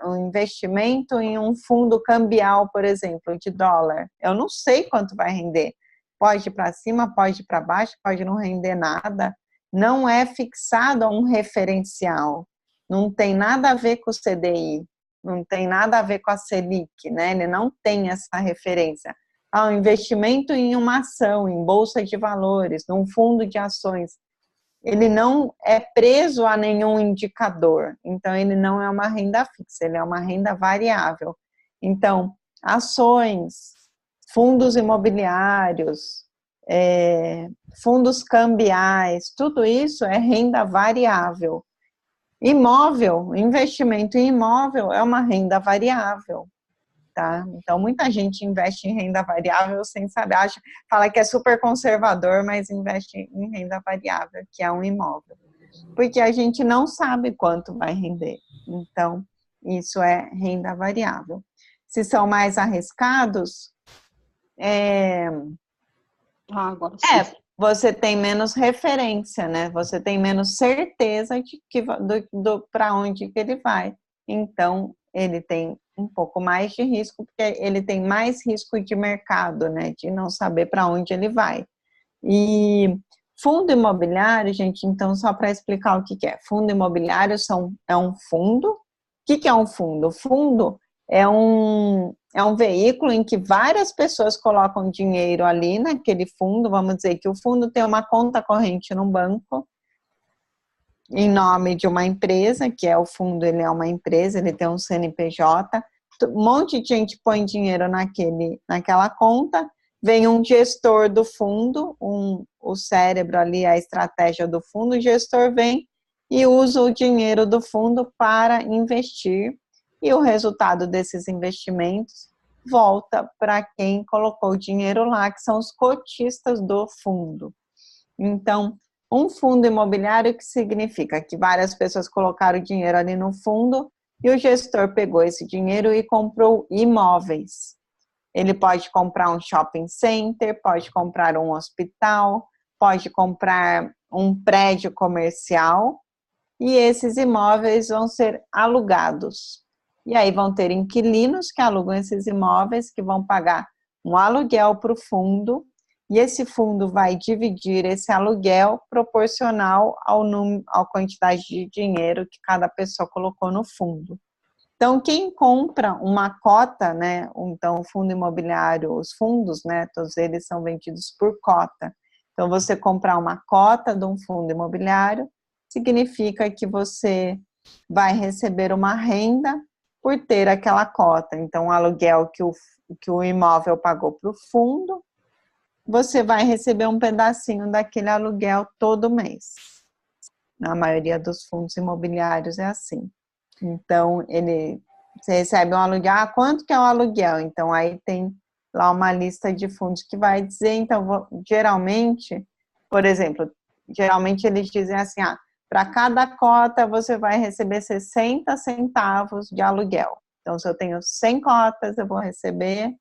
um investimento em um fundo cambial, por exemplo, de dólar, eu não sei quanto vai render. Pode ir para cima, pode ir para baixo, pode não render nada. não é fixado a um referencial, não tem nada a ver com o CDI, não tem nada a ver com a Selic, né? Ele não tem essa referência. O investimento em uma ação, em bolsa de valores, num fundo de ações, ele não é preso a nenhum indicador, então ele não é uma renda fixa, ele é uma renda variável. Então, ações, fundos imobiliários, fundos cambiais, tudo isso é renda variável. Imóvel, investimento em imóvel é uma renda variável, tá? Então, muita gente investe em renda variável sem saber, fala que é super conservador, mas investe em renda variável, que é um imóvel. Porque a gente não sabe quanto vai render. Então, isso é renda variável. Se são mais arriscados, agora sim. Você tem menos referência, né? Você tem menos certeza de para onde que ele vai. Então, ele tem um pouco mais de risco, porque ele tem mais risco de mercado, né? De não saber para onde ele vai. E fundo imobiliário, gente, então, só para explicar o que é. Fundo imobiliário é um fundo. O que é um fundo? O fundo é um veículo em que várias pessoas colocam dinheiro ali naquele fundo. Vamos dizer que o fundo tem uma conta corrente no banco, em nome de uma empresa, que é o fundo, ele é uma empresa, ele tem um CNPJ, um monte de gente põe dinheiro naquela conta, vem um gestor do fundo, o cérebro ali, a estratégia do fundo, o gestor vem e usa o dinheiro do fundo para investir, e o resultado desses investimentos volta para quem colocou o dinheiro lá, que são os cotistas do fundo. Então, um fundo imobiliário, que significa que várias pessoas colocaram o dinheiro ali no fundo e o gestor pegou esse dinheiro e comprou imóveis. Ele pode comprar um shopping center, pode comprar um hospital, pode comprar um prédio comercial, e esses imóveis vão ser alugados. E aí vão ter inquilinos que alugam esses imóveis, que vão pagar um aluguel para o fundo, e esse fundo vai dividir esse aluguel proporcional à quantidade de dinheiro que cada pessoa colocou no fundo. Então, quem compra uma cota, né, então o fundo imobiliário, os fundos, né, todos eles são vendidos por cota. Então, você comprar uma cota de um fundo imobiliário significa que você vai receber uma renda por ter aquela cota. Então, o aluguel que o imóvel pagou para o fundo, você vai receber um pedacinho daquele aluguel todo mês. Na maioria dos fundos imobiliários é assim. Então, você recebe um aluguel, quanto que é o aluguel? Então, aí tem lá uma lista de fundos que vai dizer, então, geralmente, por exemplo, geralmente eles dizem assim, para cada cota você vai receber 60 centavos de aluguel. Então, se eu tenho 100 cotas, eu vou receber,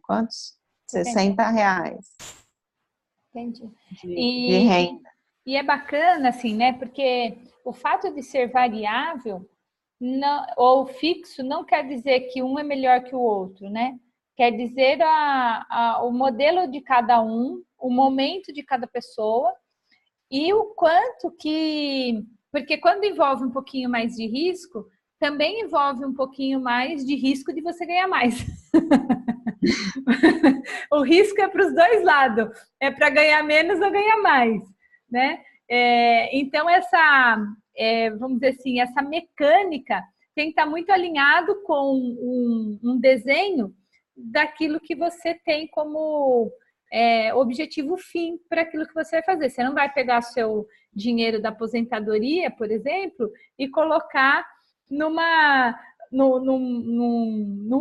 quantos? 60 reais. Entendi. De renda. E é bacana, assim, né? Porque o fato de ser variável ou fixo não quer dizer que um é melhor que o outro, né? Quer dizer o modelo de cada um, o momento de cada pessoa e o quanto que... Porque quando envolve um pouquinho mais de risco, também envolve um pouquinho mais de risco de você ganhar mais. O risco é para os dois lados, é para ganhar menos ou ganhar mais, né? Então, vamos dizer assim, essa mecânica tem que estar muito alinhado com um desenho daquilo que você tem como objetivo fim para aquilo que você vai fazer. Você não vai pegar seu dinheiro da aposentadoria, por exemplo, e colocar num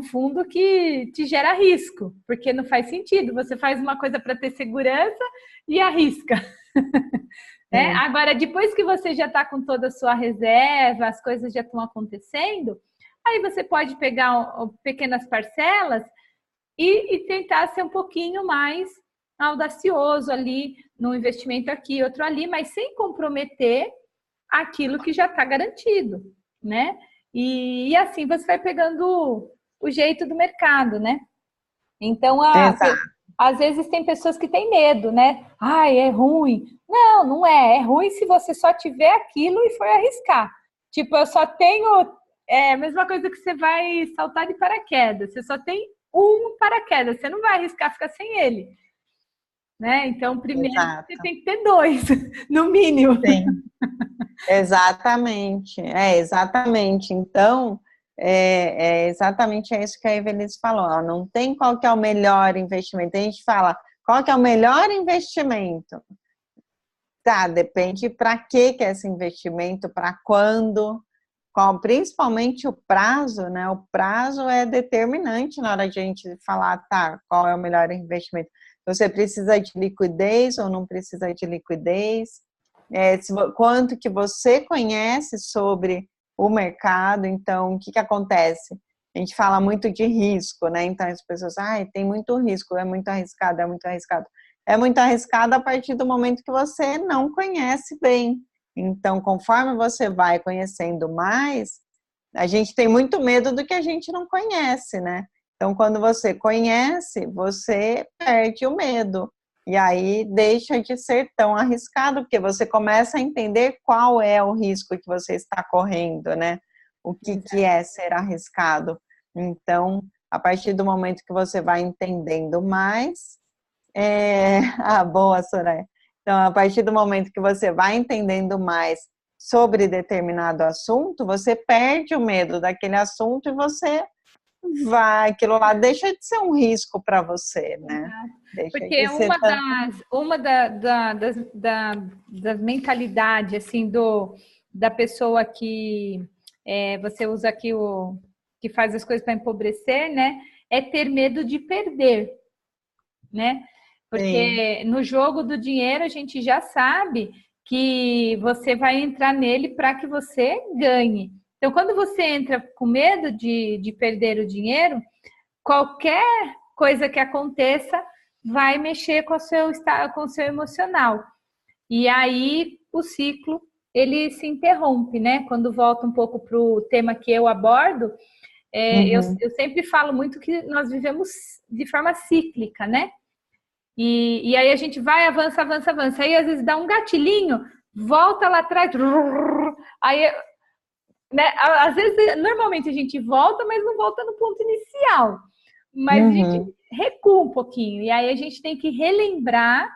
fundo que te gera risco, porque não faz sentido. Você faz uma coisa para ter segurança e arrisca. Né? Agora, depois que você já está com toda a sua reserva, as coisas já estão acontecendo, aí você pode pegar pequenas parcelas e tentar ser um pouquinho mais audacioso ali, num investimento aqui, outro ali, mas sem comprometer aquilo que já está garantido, né? E assim você vai pegando o jeito do mercado, né? Então, às vezes tem pessoas que têm medo, né? É ruim. Não, não é. É ruim se você só tiver aquilo e for arriscar. Tipo, eu só tenho... É a mesma coisa que você vai saltar de paraquedas. Você só tem um paraquedas. Você não vai arriscar ficar sem ele. Né? Então, primeiro você Exato. tem que ter 2, no mínimo. Sim, exatamente. Exatamente. Então, exatamente isso que a Evelise falou. Ó, não tem qual que é o melhor investimento. A gente fala, qual que é o melhor investimento? Tá, depende para que é esse investimento, para quando, principalmente o prazo, né? O prazo é determinante na hora de a gente falar, tá, qual é o melhor investimento. Você precisa de liquidez ou não precisa de liquidez? Quanto que você conhece sobre o mercado? Então, o que acontece? A gente fala muito de risco, né? Então, as pessoas, tem muito risco, é muito arriscado, é muito arriscado. É muito arriscado a partir do momento que você não conhece bem. Então, conforme você vai conhecendo mais, a gente tem muito medo do que a gente não conhece, né? Então, quando você conhece, você perde o medo. E aí deixa de ser tão arriscado, porque você começa a entender qual é o risco que você está correndo, né? O que é ser arriscado. Então, a partir do momento que você vai entendendo mais, boa, Soraya. Então, a partir do momento que você vai entendendo mais sobre determinado assunto, você perde o medo daquele assunto e você aquilo lá deixa de ser um risco para você, né? Deixa Porque de ser das mentalidades, assim, da pessoa que você usa aqui que faz as coisas para empobrecer, né? É ter medo de perder, né? Porque Sim. no jogo do dinheiro a gente já sabe que você vai entrar nele para que você ganhe. Então, quando você entra com medo de perder o dinheiro, qualquer coisa que aconteça vai mexer com o seu emocional. E aí o ciclo ele se interrompe, né? Quando volta um pouco para o tema que eu abordo, eu sempre falo muito que nós vivemos de forma cíclica, né? E aí a gente vai, avança, avança, avança. Aí às vezes dá um gatilhinho, volta lá atrás. Aí, né, às vezes, normalmente a gente volta, mas não volta no ponto inicial. Mas a gente recua um pouquinho. E aí a gente tem que relembrar,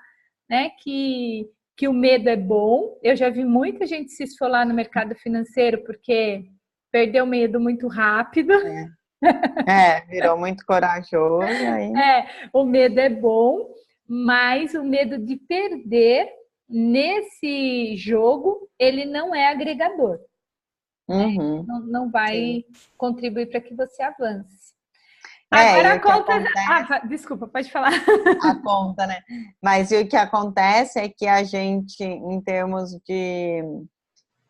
né, que o medo é bom. Eu já vi muita gente se esfolar no mercado financeiro porque perdeu o medo muito rápido. Virou muito corajoso. Aí. O medo é bom, mas o medo de perder nesse jogo, ele não é agregador. Não vai contribuir para que você avance. Agora a conta... desculpa, pode falar. A conta, né? Mas o que acontece é que a gente, em termos de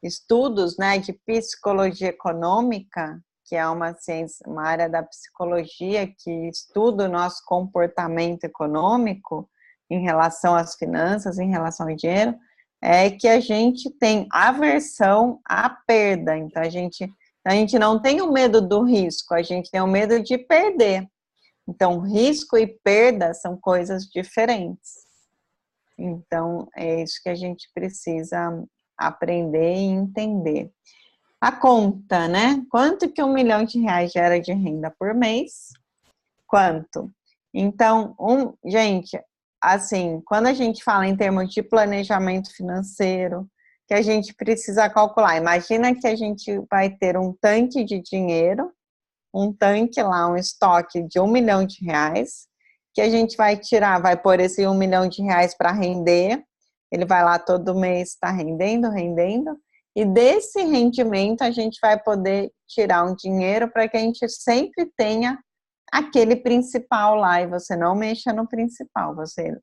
estudos, né, de psicologia econômica, que é uma ciência, uma área da psicologia que estuda o nosso comportamento econômico em relação às finanças, em relação ao dinheiro, é que a gente tem aversão à perda. Então, a gente não tem o medo do risco, a gente tem o medo de perder. Então, risco e perda são coisas diferentes. Então, é isso que a gente precisa aprender e entender. A conta, né? Quanto que R$1 milhão gera de renda por mês? Quanto? Então, gente, assim, quando a gente fala em termos de planejamento financeiro, que a gente precisa calcular, imagina que a gente vai ter um tanque de dinheiro, um tanque lá, um estoque de R$1 milhão, que a gente vai tirar, vai pôr esse R$1 milhão para render, ele vai lá todo mês, está rendendo, e desse rendimento a gente vai poder tirar um dinheiro para que a gente sempre tenha aquele principal lá, e você não mexa no principal, você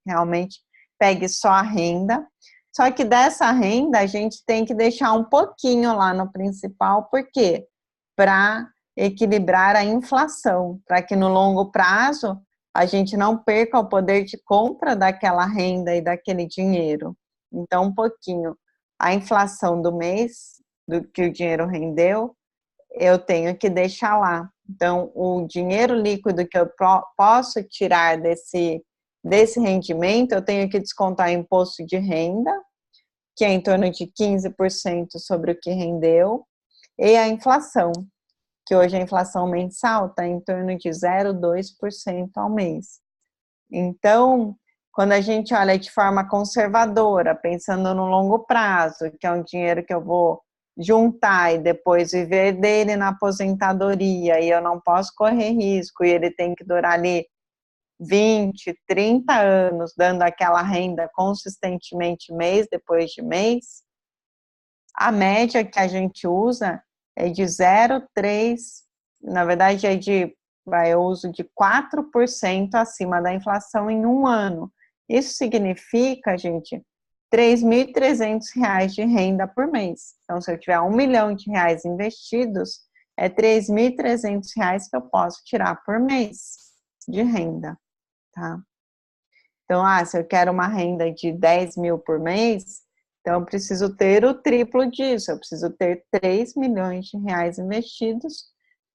realmente pegue só a renda. Só que dessa renda a gente tem que deixar um pouquinho lá no principal, por quê? Para equilibrar a inflação, para que no longo prazo a gente não perca o poder de compra daquela renda e daquele dinheiro. Então, um pouquinho. A inflação do mês, do que o dinheiro rendeu, eu tenho que deixar lá. Então, o dinheiro líquido que eu posso tirar desse desse rendimento, eu tenho que descontar imposto de renda, que é em torno de 15% sobre o que rendeu, e a inflação, que hoje a inflação mensal está em torno de 0,2% ao mês. Então, quando a gente olha de forma conservadora, pensando no longo prazo, que é um dinheiro que eu vou juntar e depois viver dele na aposentadoria, e eu não posso correr risco, e ele tem que durar ali 20, 30 anos, dando aquela renda consistentemente mês depois de mês, a média que a gente usa é de 0,3%, na verdade eu uso de 4% acima da inflação em um ano. Isso significa, gente, R$3.300 de renda por mês. Então, se eu tiver R$1 milhão investidos, é R$3.300 que eu posso tirar por mês de renda, tá? Então, se eu quero uma renda de 10 mil por mês, então eu preciso ter o triplo disso, eu preciso ter R$3 milhões investidos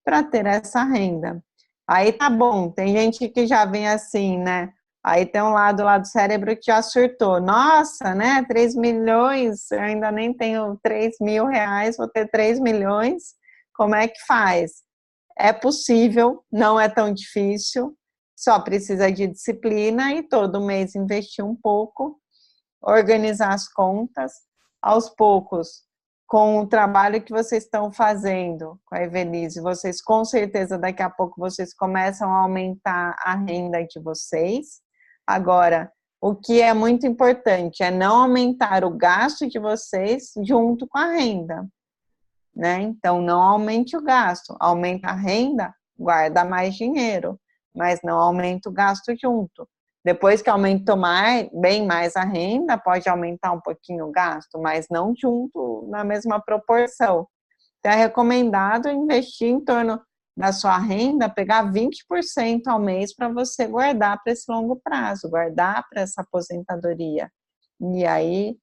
para ter essa renda. Aí tá bom, tem gente que já vem assim, né? Aí tem um lado lá do cérebro que já surtou. Nossa, né? 3 milhões, eu ainda nem tenho R$3.000, vou ter 3 milhões. Como é que faz? É possível, não é tão difícil, só precisa de disciplina e todo mês investir um pouco, organizar as contas, aos poucos, com o trabalho que vocês estão fazendo com a Evelise, vocês com certeza daqui a pouco vocês começam a aumentar a renda de vocês. Agora, o que é muito importante é não aumentar o gasto de vocês junto com a renda, né? Então, não aumente o gasto, aumenta a renda, guarda mais dinheiro, mas não aumenta o gasto junto. Depois que aumentou bem mais a renda, pode aumentar um pouquinho o gasto, mas não junto na mesma proporção. Então, é recomendado investir em torno da sua renda, pegar 20% ao mês para você guardar para esse longo prazo, guardar para essa aposentadoria. E aí,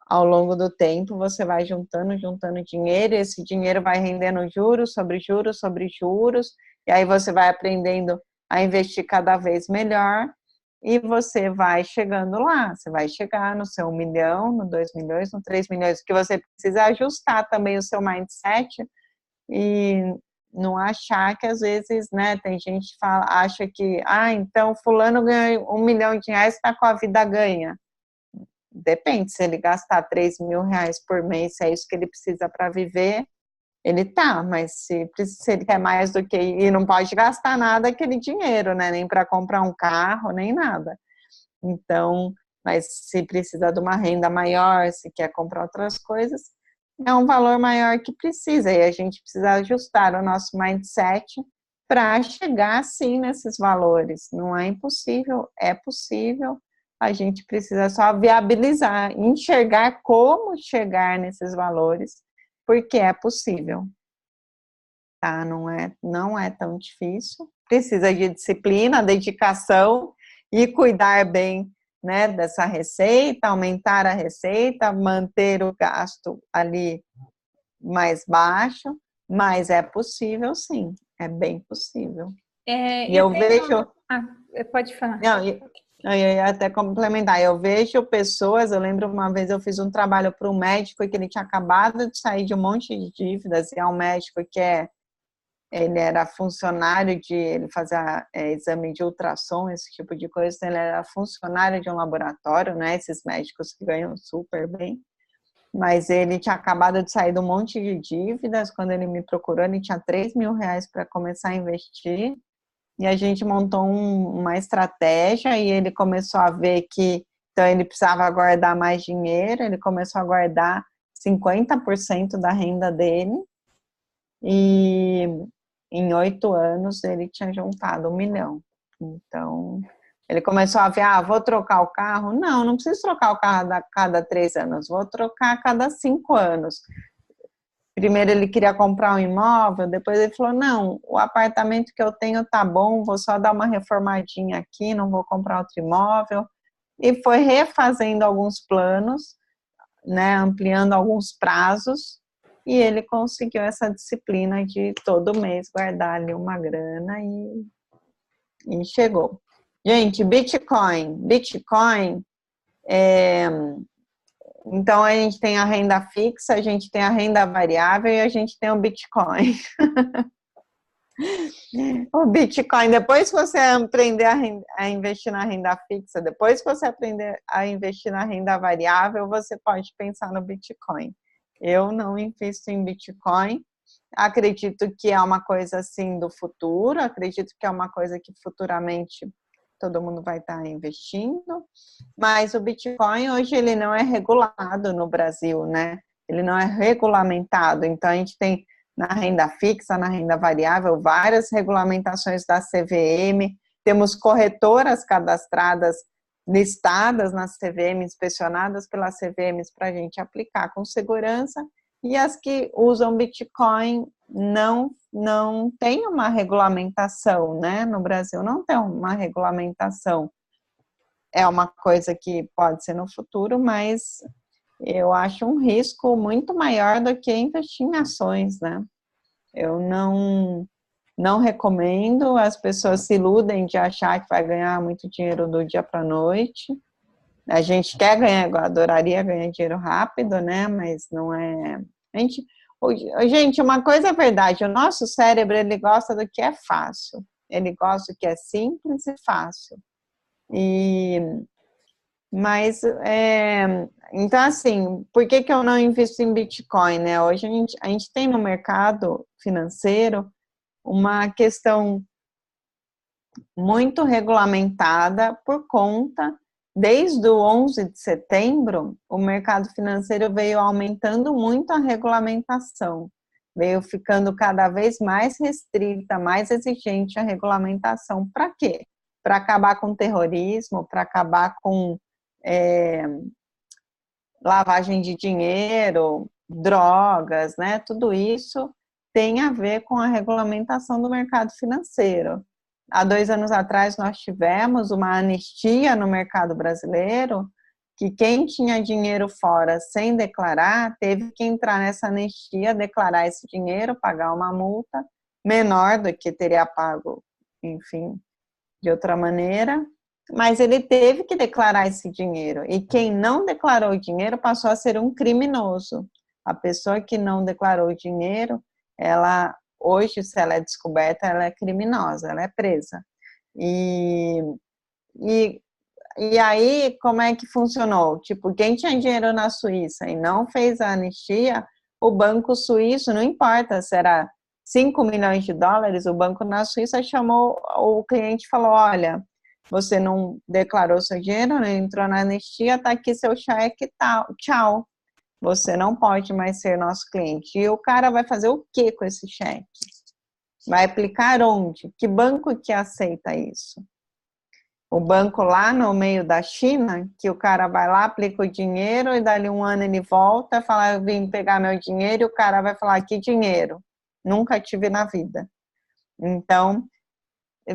ao longo do tempo, você vai juntando dinheiro, e esse dinheiro vai rendendo juros sobre juros sobre juros, e aí você vai aprendendo a investir cada vez melhor, e você vai chegando lá, você vai chegar no seu 1 milhão, no 2 milhões, no 3 milhões, que você precisa ajustar também o seu mindset e não achar que às vezes, né, tem gente que acha que, então fulano ganha R$1 milhão, está com a vida ganha. Depende, se ele gastar R$3.000 por mês, se é isso que ele precisa para viver, ele tá, mas se ele quer mais do que, e não pode gastar nada aquele dinheiro, né, nem para comprar um carro, nem nada. Então, mas se precisa de uma renda maior, se quer comprar outras coisas, é um valor maior que precisa, e a gente precisa ajustar o nosso mindset para chegar, sim, nesses valores. Não é impossível, é possível, a gente precisa só viabilizar, enxergar como chegar nesses valores, porque é possível, tá? Não é tão difícil, precisa de disciplina, dedicação e cuidar bem, né, dessa receita, aumentar a receita, manter o gasto ali mais baixo, mas é possível sim, é bem possível. E eu vejo... Pode falar. Não, eu ia até complementar, eu vejo pessoas, eu lembro uma vez eu fiz um trabalho para um médico que ele tinha acabado de sair de um monte de dívidas, e é um médico que ele era funcionário ele fazia exame de ultrassom, esse tipo de coisa, ele era funcionário de um laboratório, né, esses médicos que ganham super bem, mas ele tinha acabado de sair de um monte de dívidas, quando ele me procurou, ele tinha R$3.000 para começar a investir, e a gente montou uma estratégia e ele começou a ver que então ele precisava guardar mais dinheiro, ele começou a guardar 50% da renda dele e em 8 anos ele tinha juntado 1 milhão. Então ele começou a ver, vou trocar o carro? Não preciso trocar o carro a cada 3 anos, vou trocar a cada 5 anos. Primeiro ele queria comprar um imóvel, depois ele falou, não, o apartamento que eu tenho tá bom, vou só dar uma reformadinha aqui, não vou comprar outro imóvel. E foi refazendo alguns planos, né, ampliando alguns prazos, e ele conseguiu essa disciplina de todo mês guardar ali uma grana e chegou. Gente, Bitcoin, então a gente tem a renda fixa, a gente tem a renda variável e a gente tem o Bitcoin. O Bitcoin, depois que você aprender a investir na renda fixa, depois que você aprender a investir na renda variável, você pode pensar no Bitcoin. Eu não invisto em Bitcoin, acredito que é uma coisa assim do futuro, acredito que é uma coisa que futuramente todo mundo vai estar investindo, mas o Bitcoin hoje ele não é regulado no Brasil, né? Ele não é regulamentado, então a gente tem na renda fixa, na renda variável, várias regulamentações da CVM, temos corretoras cadastradas, listadas na CVM, inspecionadas pela CVM para a gente aplicar com segurança, e as que usam Bitcoin não tem uma regulamentação, né? No Brasil não tem uma regulamentação. É uma coisa que pode ser no futuro, mas eu acho um risco muito maior do que investir em ações, né? Eu não recomendo, as pessoas se iludem de achar que vai ganhar muito dinheiro do dia para a noite. A gente quer ganhar, eu adoraria ganhar dinheiro rápido, né? Mas não é... Gente, uma coisa é verdade, o nosso cérebro, ele gosta do que é fácil. Ele gosta do que é simples e fácil. Mas, então assim, por que eu não invisto em Bitcoin, né? Hoje a gente tem no mercado financeiro uma questão muito regulamentada por conta, desde o 11 de setembro, o mercado financeiro veio aumentando muito a regulamentação, veio ficando cada vez mais restrita, mais exigente a regulamentação. Para quê? Para acabar com o terrorismo, para acabar com lavagem de dinheiro, drogas, né? Tudo isso tem a ver com a regulamentação do mercado financeiro. Há 2 anos atrás nós tivemos uma anistia no mercado brasileiro, que quem tinha dinheiro fora sem declarar, teve que entrar nessa anistia, declarar esse dinheiro, pagar uma multa menor do que teria pago, enfim, de outra maneira, mas ele teve que declarar esse dinheiro, e quem não declarou o dinheiro passou a ser um criminoso. A pessoa que não declarou o dinheiro, ela, hoje, se ela é descoberta, ela é criminosa, ela é presa. E aí, como é que funcionou? Tipo, quem tinha dinheiro na Suíça e não fez a anistia, o banco suíço, não importa se era 5 milhões de dólares, o banco na Suíça chamou o cliente e falou, olha, você não declarou seu dinheiro, não entrou na anistia, tá aqui seu cheque, tá, tchau. Você não pode mais ser nosso cliente. E o cara vai fazer o que com esse cheque? Vai aplicar onde? Que banco que aceita isso? O banco lá no meio da China, que o cara vai lá, aplica o dinheiro e dali 1 ano ele volta, fala, eu vim pegar meu dinheiro, e o cara vai falar, que dinheiro? Nunca tive na vida. Então,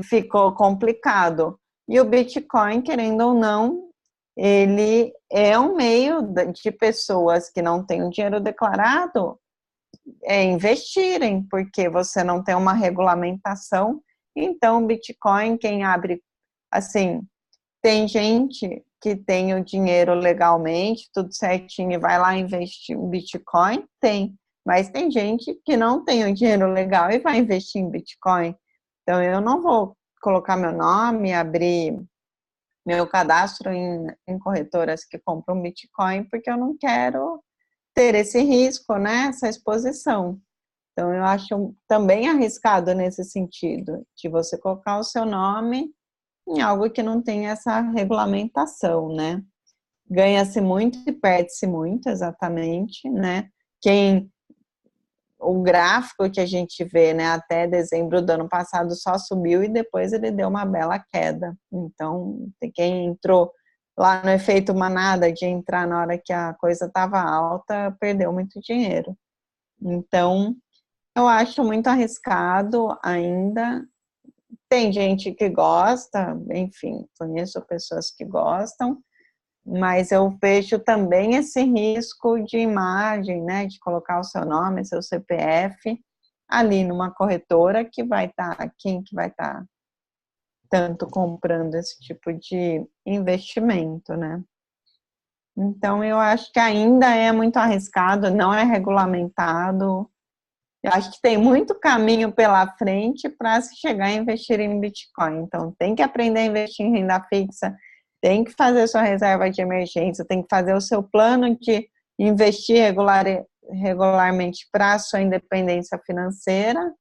ficou complicado. E o Bitcoin, querendo ou não, ele é um meio de pessoas que não têm o dinheiro declarado investirem, porque você não tem uma regulamentação. Então, o Bitcoin, quem abre, assim, tem gente que tem o dinheiro legalmente, tudo certinho, e vai lá investir em Bitcoin? Tem. Mas tem gente que não tem o dinheiro legal e vai investir em Bitcoin. Então, eu não vou colocar meu nome, abrir meu cadastro em corretoras que compram Bitcoin, porque eu não quero ter esse risco, né, essa exposição. Então, eu acho também arriscado nesse sentido, de você colocar o seu nome em algo que não tem essa regulamentação, né? Ganha-se muito e perde-se muito, exatamente, né? O gráfico que a gente vê, né, até dezembro do ano passado só subiu e depois ele deu uma bela queda. Então, quem entrou lá no efeito manada de entrar na hora que a coisa estava alta, perdeu muito dinheiro. Então, eu acho muito arriscado ainda. Tem gente que gosta, enfim, conheço pessoas que gostam, mas eu vejo também esse risco de imagem, né, de colocar o seu nome, seu CPF, ali numa corretora que vai estar, quem que vai estar tanto comprando esse tipo de investimento, né? Então, eu acho que ainda é muito arriscado, não é regulamentado. Eu acho que tem muito caminho pela frente para se chegar a investir em Bitcoin. Então, tem que aprender a investir em renda fixa, tem que fazer sua reserva de emergência, tem que fazer o seu plano de investir regularmente para a sua independência financeira.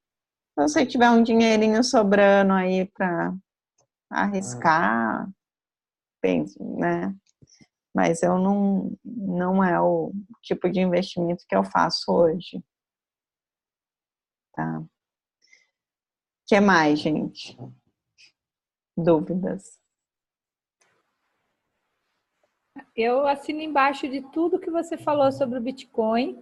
Se você tiver um dinheirinho sobrando aí para arriscar, pense, né? Mas eu não é o tipo de investimento que eu faço hoje. Tá? O que mais, gente? Dúvidas? Eu assino embaixo de tudo que você falou sobre o Bitcoin.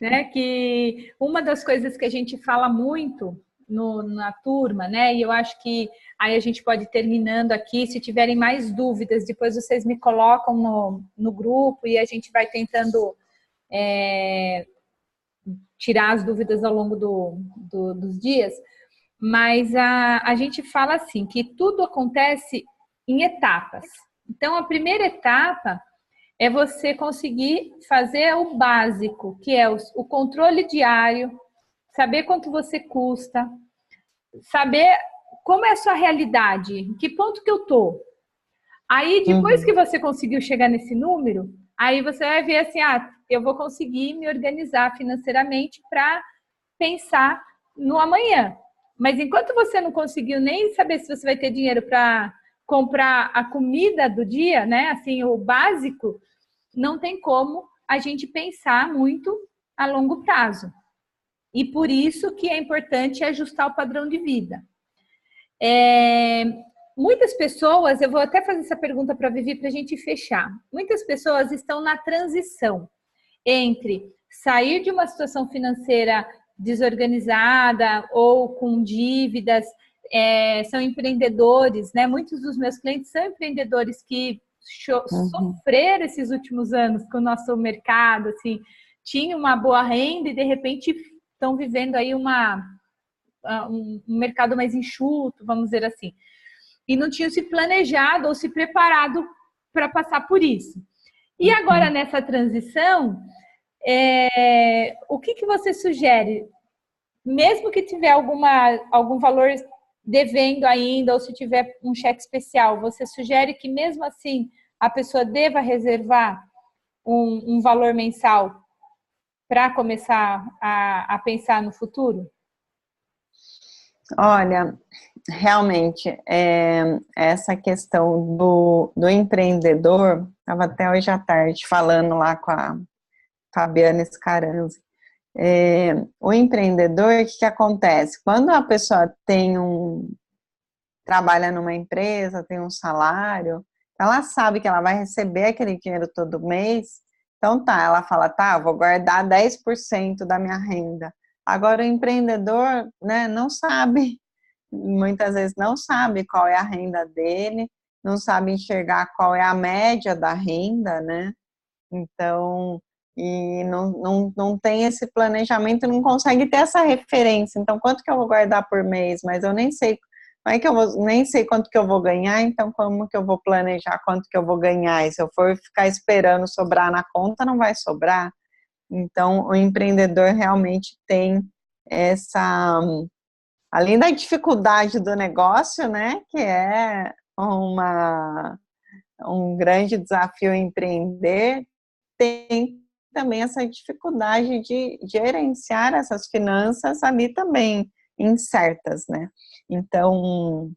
Né, que uma das coisas que a gente fala muito na turma, né? E eu acho que aí a gente pode ir terminando aqui. Se tiverem mais dúvidas, depois vocês me colocam no grupo e a gente vai tentando tirar as dúvidas ao longo dos dias. Mas a gente fala assim, que tudo acontece em etapas. Então, a primeira etapa é você conseguir fazer o básico, que é o controle diário, saber quanto você custa, saber como é a sua realidade, em que ponto que eu tô. Aí, depois que você conseguiu chegar nesse número, aí você vai ver assim, eu vou conseguir me organizar financeiramente para pensar no amanhã. Mas enquanto você não conseguiu nem saber se você vai ter dinheiro para comprar a comida do dia, né? Assim, o básico, não tem como a gente pensar muito a longo prazo. E por isso que é importante ajustar o padrão de vida. Muitas pessoas, eu vou até fazer essa pergunta para a Vivi para a gente fechar. Muitas pessoas estão na transição entre sair de uma situação financeira desorganizada ou com dívidas, são empreendedores, né? Muitos dos meus clientes são empreendedores que sofreram esses últimos anos com o nosso mercado, assim, tinha uma boa renda e de repente estão vivendo aí um mercado mais enxuto, vamos dizer assim, e não tinham se planejado ou se preparado para passar por isso. E agora nessa transição, o que você sugere? Mesmo que tiver algum valor devendo ainda, ou se tiver um cheque especial, você sugere que mesmo assim a pessoa deva reservar um valor mensal para começar a pensar no futuro? Olha, realmente, essa questão do empreendedor, estava até hoje à tarde falando lá com a Fabiana Scaranzi. O empreendedor, o que acontece? Quando a pessoa trabalha numa empresa, tem um salário, ela sabe que ela vai receber aquele dinheiro todo mês, então ela fala, vou guardar 10% da minha renda. Agora o empreendedor, né, não sabe, muitas vezes não sabe qual é a renda dele, não sabe enxergar qual é a média da renda, né? Então, e não tem esse planejamento, não consegue ter essa referência. Então, quanto que eu vou guardar por mês? Mas eu nem sei, nem sei quanto que eu vou ganhar, então como que eu vou planejar quanto que eu vou ganhar? E se eu for ficar esperando sobrar na conta, não vai sobrar. Então, o empreendedor realmente tem essa, além da dificuldade do negócio, né, que é um grande desafio empreender, tem também essa dificuldade de gerenciar essas finanças ali também incertas, né? Então,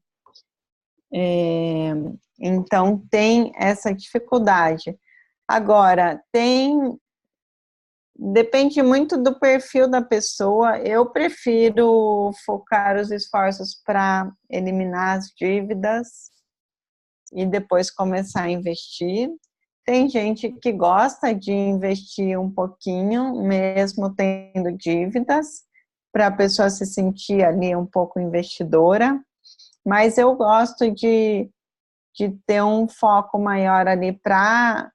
então tem essa dificuldade. Agora, depende muito do perfil da pessoa. Eu prefiro focar os esforços para eliminar as dívidas e depois começar a investir. Tem gente que gosta de investir um pouquinho, mesmo tendo dívidas, para a pessoa se sentir ali um pouco investidora, mas eu gosto de ter um foco maior ali para,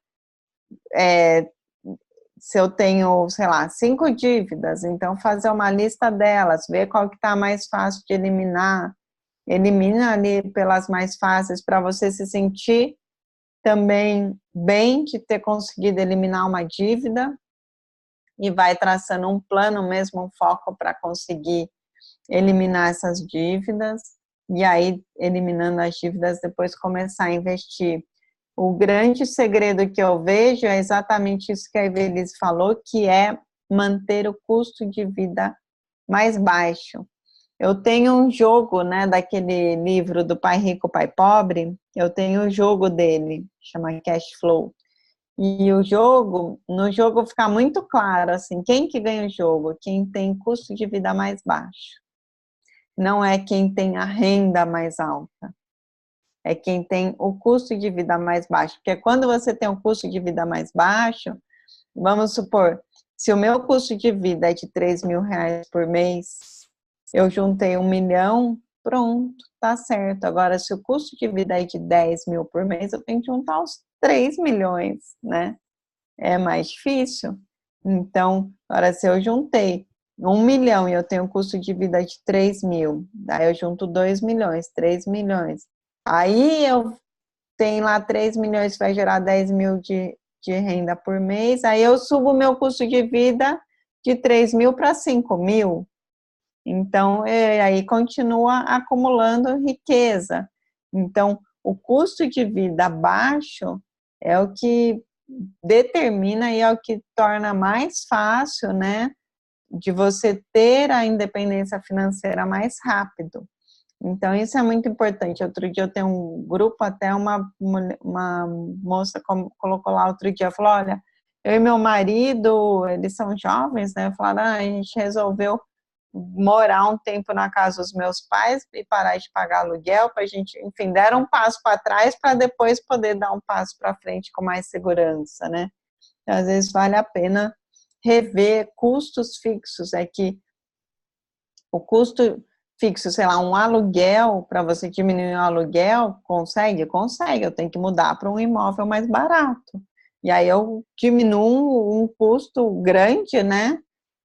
se eu tenho, sei lá, 5 dívidas, então fazer uma lista delas, ver qual que está mais fácil de eliminar, elimina ali pelas mais fáceis para você se sentir também bem de ter conseguido eliminar uma dívida e vai traçando um plano mesmo, um foco para conseguir eliminar essas dívidas e aí, eliminando as dívidas, depois começar a investir. O grande segredo que eu vejo é exatamente isso que a Evelise falou, que é manter o custo de vida mais baixo. Eu tenho um jogo, né, daquele livro do Pai Rico, Pai Pobre, eu tenho o jogo dele, chama Cash Flow. E o jogo, no jogo fica muito claro, assim, quem que ganha o jogo? Quem tem custo de vida mais baixo. Não é quem tem a renda mais alta. É quem tem o custo de vida mais baixo. Porque quando você tem um custo de vida mais baixo, vamos supor, se o meu custo de vida é de R$3.000 por mês, eu juntei 1 milhão, pronto, tá certo. Agora, se o custo de vida é de 10 mil por mês, eu tenho que juntar os 3 milhões, né? É mais difícil. Então, agora, se eu juntei 1 milhão e eu tenho um custo de vida de 3 mil, daí eu junto 2 milhões, 3 milhões. Aí eu tenho lá 3 milhões, vai gerar 10 mil de renda por mês, aí eu subo o meu custo de vida de 3 mil para 5 mil. Então, aí continua acumulando riqueza. Então, o custo de vida baixo é o que determina e é o que torna mais fácil, né, de você ter a independência financeira mais rápido. Então, isso é muito importante. Outro dia eu tenho um grupo, até uma moça colocou lá outro dia, falou, olha, eu e meu marido, eles são jovens, né, falaram, a gente resolveu morar um tempo na casa dos meus pais e parar de pagar aluguel, para a gente, enfim, deram um passo para trás para depois poder dar um passo para frente com mais segurança, né? Então, às vezes vale a pena rever custos fixos, é que o custo fixo, sei lá, um aluguel, para você diminuir o aluguel, consegue? Consegue, eu tenho que mudar para um imóvel mais barato. E aí eu diminuo um custo grande, né,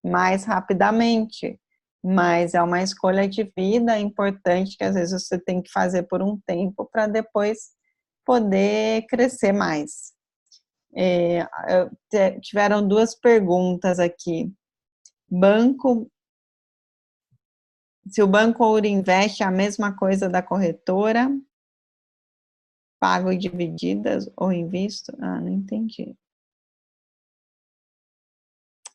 mais rapidamente. Mas é uma escolha de vida importante que às vezes você tem que fazer por um tempo para depois poder crescer mais. Tiveram 2 perguntas aqui. Se o Banco Ouro Invest é a mesma coisa da corretora, pago divididas ou invisto? Ah, não entendi.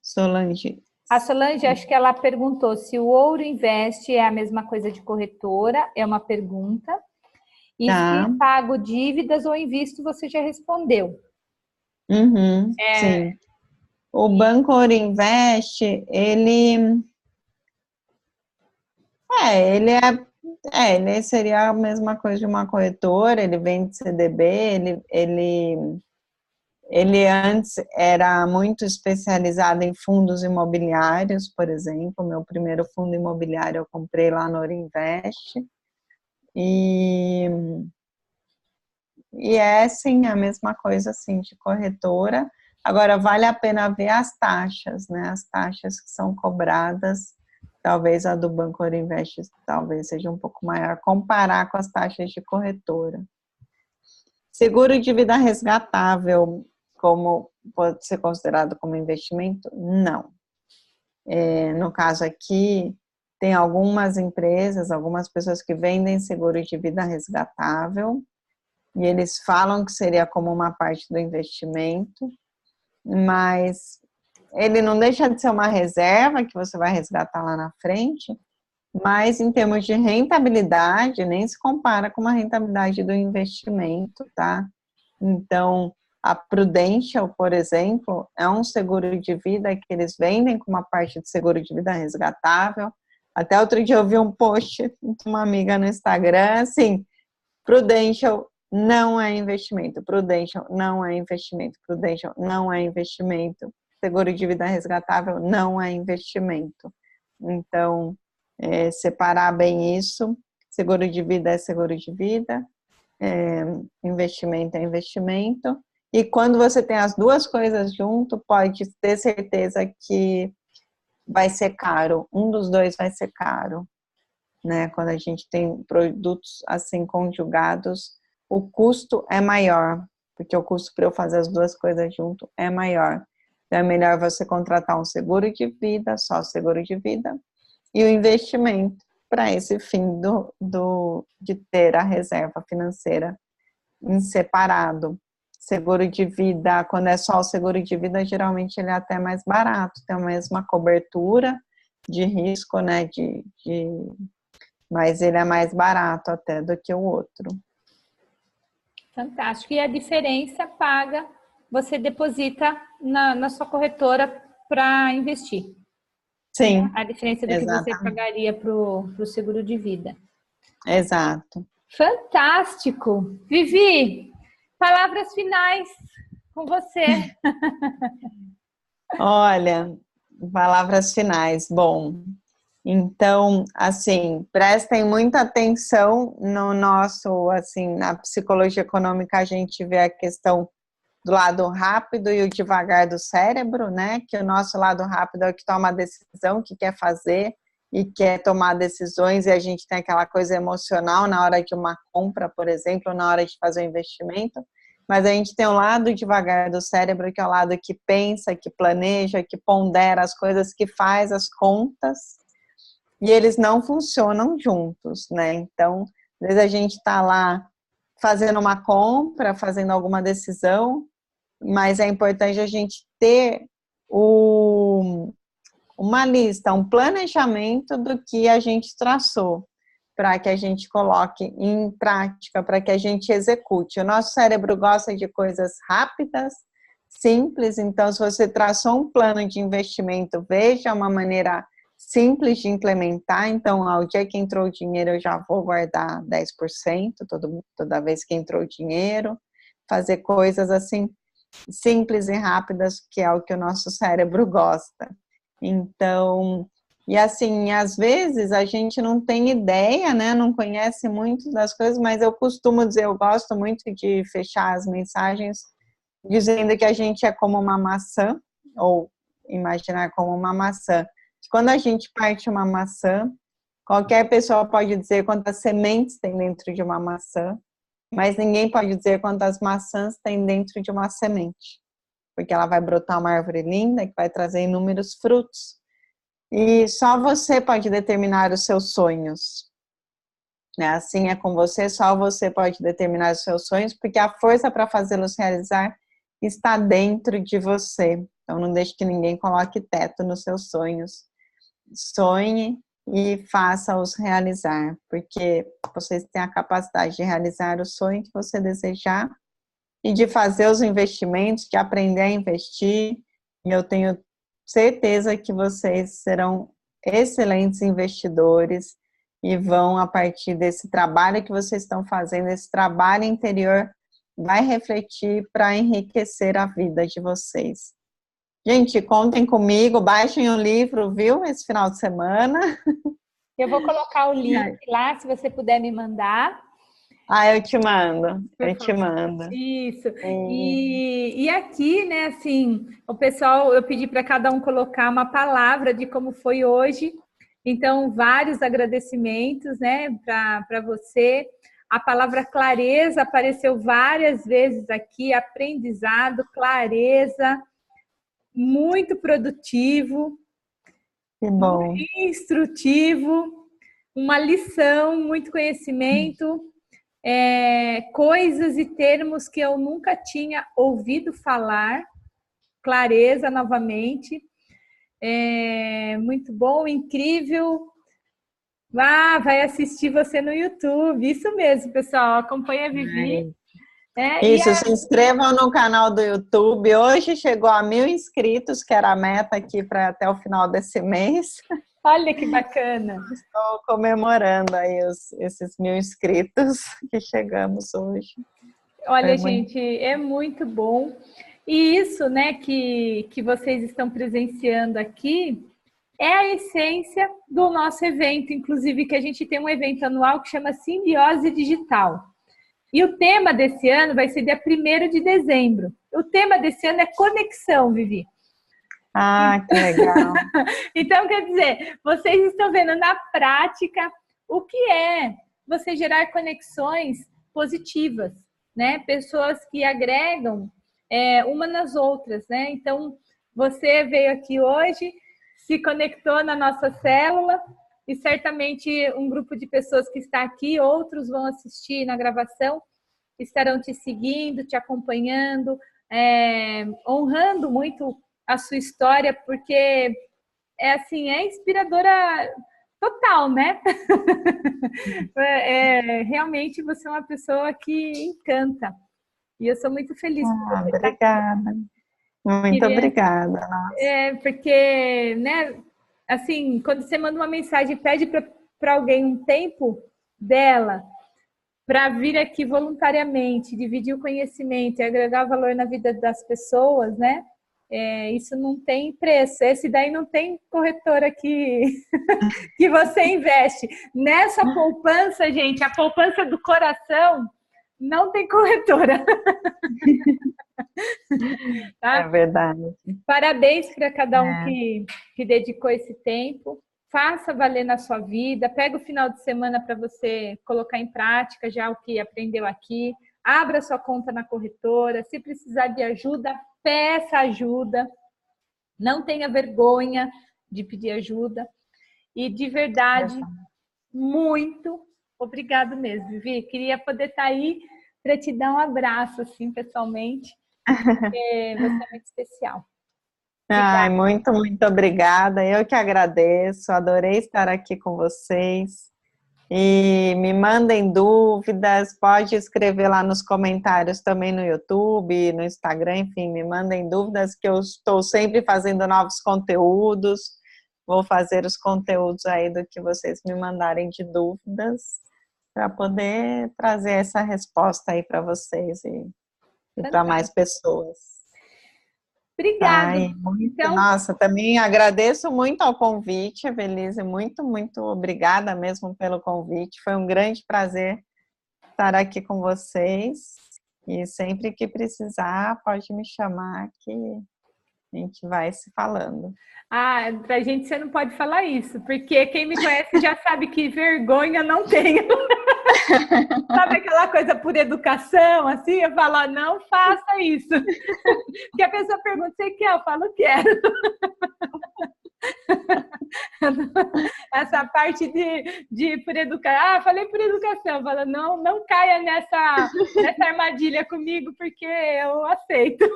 Solange. A Solange, acho que ela perguntou se o Ouro Invest é a mesma coisa de corretora, é uma pergunta. E Tá. se pago dívidas ou invisto, você já respondeu. Sim. O Banco Ouro Invest, ele seria a mesma coisa de uma corretora, ele vende CDB, ele antes era muito especializado em fundos imobiliários, por exemplo, meu primeiro fundo imobiliário eu comprei lá no Ouro Invest, e é sim a mesma coisa assim de corretora. Agora vale a pena ver as taxas, né? As taxas que são cobradas, talvez a do Banco Ouro Invest talvez seja um pouco maior, comparar com as taxas de corretora. Seguro de vida resgatável, como pode ser considerado como investimento? Não. No caso aqui, tem algumas empresas, algumas pessoas que vendem seguro de vida resgatável, e eles falam que seria como uma parte do investimento, mas ele não deixa de ser uma reserva que você vai resgatar lá na frente, mas em termos de rentabilidade, nem se compara com uma rentabilidade do investimento, tá? Então, a Prudential, por exemplo, é um seguro de vida que eles vendem com uma parte de seguro de vida resgatável. Até outro dia eu vi um post de uma amiga no Instagram, assim, Prudential não é investimento, Prudential não é investimento, Prudential não é investimento, seguro de vida resgatável não é investimento. Então, separar bem isso, seguro de vida é seguro de vida, investimento é investimento, e quando você tem as duas coisas junto, pode ter certeza que vai ser caro, um dos dois vai ser caro. né? Quando a gente tem produtos assim conjugados, o custo é maior, porque o custo para eu fazer as duas coisas junto é maior. Então é melhor você contratar um seguro de vida, só seguro de vida, e o investimento para esse fim de ter a reserva financeira em separado. Seguro de vida, quando é só o seguro de vida, geralmente ele é até mais barato, tem a mesma cobertura de risco, né, mas ele é mais barato até do que o outro. Fantástico. E a diferença paga, você deposita na sua corretora para investir. Sim. A diferença do exatamente. Que você pagaria para o seguro de vida. Exato. Fantástico. Vivi, palavras finais com você. Olha, palavras finais. Bom, então, assim, prestem muita atenção no nosso, assim, na psicologia econômica a gente vê a questão do lado rápido e o devagar do cérebro, né? Que o nosso lado rápido é o que toma a decisão, que quer fazer e quer tomar decisões, e a gente tem aquela coisa emocional na hora de uma compra, por exemplo, na hora de fazer um investimento, mas a gente tem o lado devagar do cérebro, que é o lado que pensa, que planeja, que pondera as coisas, que faz as contas, e eles não funcionam juntos, né? Então, às vezes a gente está lá fazendo uma compra, fazendo alguma decisão, mas é importante a gente ter uma lista, um planejamento do que a gente traçou, para que a gente coloque em prática, para que a gente execute. O nosso cérebro gosta de coisas rápidas, simples, então se você traçou um plano de investimento, veja uma maneira simples de implementar. Então, ao dia que entrou o dinheiro, eu já vou guardar 10%, toda vez que entrou o dinheiro, fazer coisas assim, simples e rápidas, que é o que o nosso cérebro gosta. Então, e assim, às vezes a gente não tem ideia, né, não conhece muito das coisas, mas eu costumo dizer, eu gosto muito de fechar as mensagens dizendo que a gente é como uma maçã, ou imaginar como uma maçã. Quando a gente parte uma maçã, qualquer pessoa pode dizer quantas sementes tem dentro de uma maçã, mas ninguém pode dizer quantas maçãs tem dentro de uma semente, porque ela vai brotar uma árvore linda que vai trazer inúmeros frutos. E só você pode determinar os seus sonhos. Né? Assim é com você, só você pode determinar os seus sonhos, porque a força para fazê-los realizar está dentro de você. Então não deixe que ninguém coloque teto nos seus sonhos. Sonhe e faça-os realizar, porque vocês têm a capacidade de realizar o sonho que você desejar e de fazer os investimentos, de aprender a investir, e eu tenho certeza que vocês serão excelentes investidores e vão, a partir desse trabalho que vocês estão fazendo, esse trabalho interior vai refletir para enriquecer a vida de vocês. Gente, contem comigo, baixem o livro, viu, esse final de semana. Eu vou colocar o link lá, se você puder me mandar. Eu te mando, eu te mando. Isso. E aqui, né, assim, o pessoal, eu pedi para cada um colocar uma palavra de como foi hoje. Então, vários agradecimentos, né, para você. A palavra clareza apareceu várias vezes aqui, aprendizado, clareza, muito produtivo, que bom, instrutivo, uma lição, muito conhecimento, coisas e termos que eu nunca tinha ouvido falar, clareza novamente, muito bom, incrível. Vai assistir você no YouTube, isso mesmo, pessoal, acompanha a Vivi. Isso, se inscrevam no canal do YouTube. Hoje chegou a 1.000 inscritos, que era a meta aqui para até o final desse mês. Olha que bacana. Estou comemorando aí esses 1.000 inscritos que chegamos hoje. Olha, gente, é muito bom. E isso, né, que vocês estão presenciando aqui é a essência do nosso evento, inclusive que a gente tem um evento anual que chama Simbiose Digital. E o tema desse ano vai ser dia 1º de dezembro. O tema desse ano é conexão, Vivi. Que legal. Então, quer dizer, vocês estão vendo na prática o que é você gerar conexões positivas, né? Pessoas que agregam uma nas outras, né? Então, você veio aqui hoje, se conectou na nossa célula e certamente um grupo de pessoas que está aqui, outros vão assistir na gravação, estarão te seguindo, te acompanhando, honrando muito a sua história, porque é inspiradora total, né? Realmente você é uma pessoa que encanta. E eu sou muito feliz por você estar aqui. Obrigada. Muito obrigada. Porque, né, assim, quando você manda uma mensagem e pede para alguém um tempo dela para vir aqui voluntariamente, dividir o conhecimento e agregar valor na vida das pessoas, né? Isso não tem preço. Esse daí não tem corretora que você investe. Nessa poupança, gente, a poupança do coração não tem corretora. Tá? É verdade. Parabéns para cada um que dedicou esse tempo. Faça valer na sua vida. Pega o final de semana para você colocar em prática já o que aprendeu aqui. Abra sua conta na corretora. Se precisar de ajuda, peça ajuda. Não tenha vergonha de pedir ajuda. E de verdade, muito obrigado mesmo, Vivi. Queria poder estar aí para te dar um abraço, assim, pessoalmente. Porque você é muito especial. Ai, muito, muito obrigada. Eu que agradeço. Adorei estar aqui com vocês. E me mandem dúvidas, pode escrever lá nos comentários também no YouTube, no Instagram, enfim, me mandem dúvidas que eu estou sempre fazendo novos conteúdos. Vou fazer os conteúdos aí do que vocês me mandarem de dúvidas para poder trazer essa resposta aí para vocês e para mais pessoas. Obrigada. Então, nossa, também agradeço muito ao convite, Evelise, muito, muito obrigada mesmo pelo convite. Foi um grande prazer estar aqui com vocês e sempre que precisar pode me chamar que a gente vai se falando. Pra gente você não pode falar isso, porque quem me conhece já sabe que vergonha não tenho. Sabe aquela coisa por educação, assim? Eu falo, não faça isso. Porque a pessoa pergunta, você quer? Eu falo, quero. Essa parte de por educação. Falei por educação. Eu falo, não caia nessa armadilha comigo, porque eu aceito.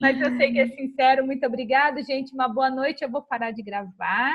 Mas eu sei que é sincero. Muito obrigada, gente. Uma boa noite. Eu vou parar de gravar.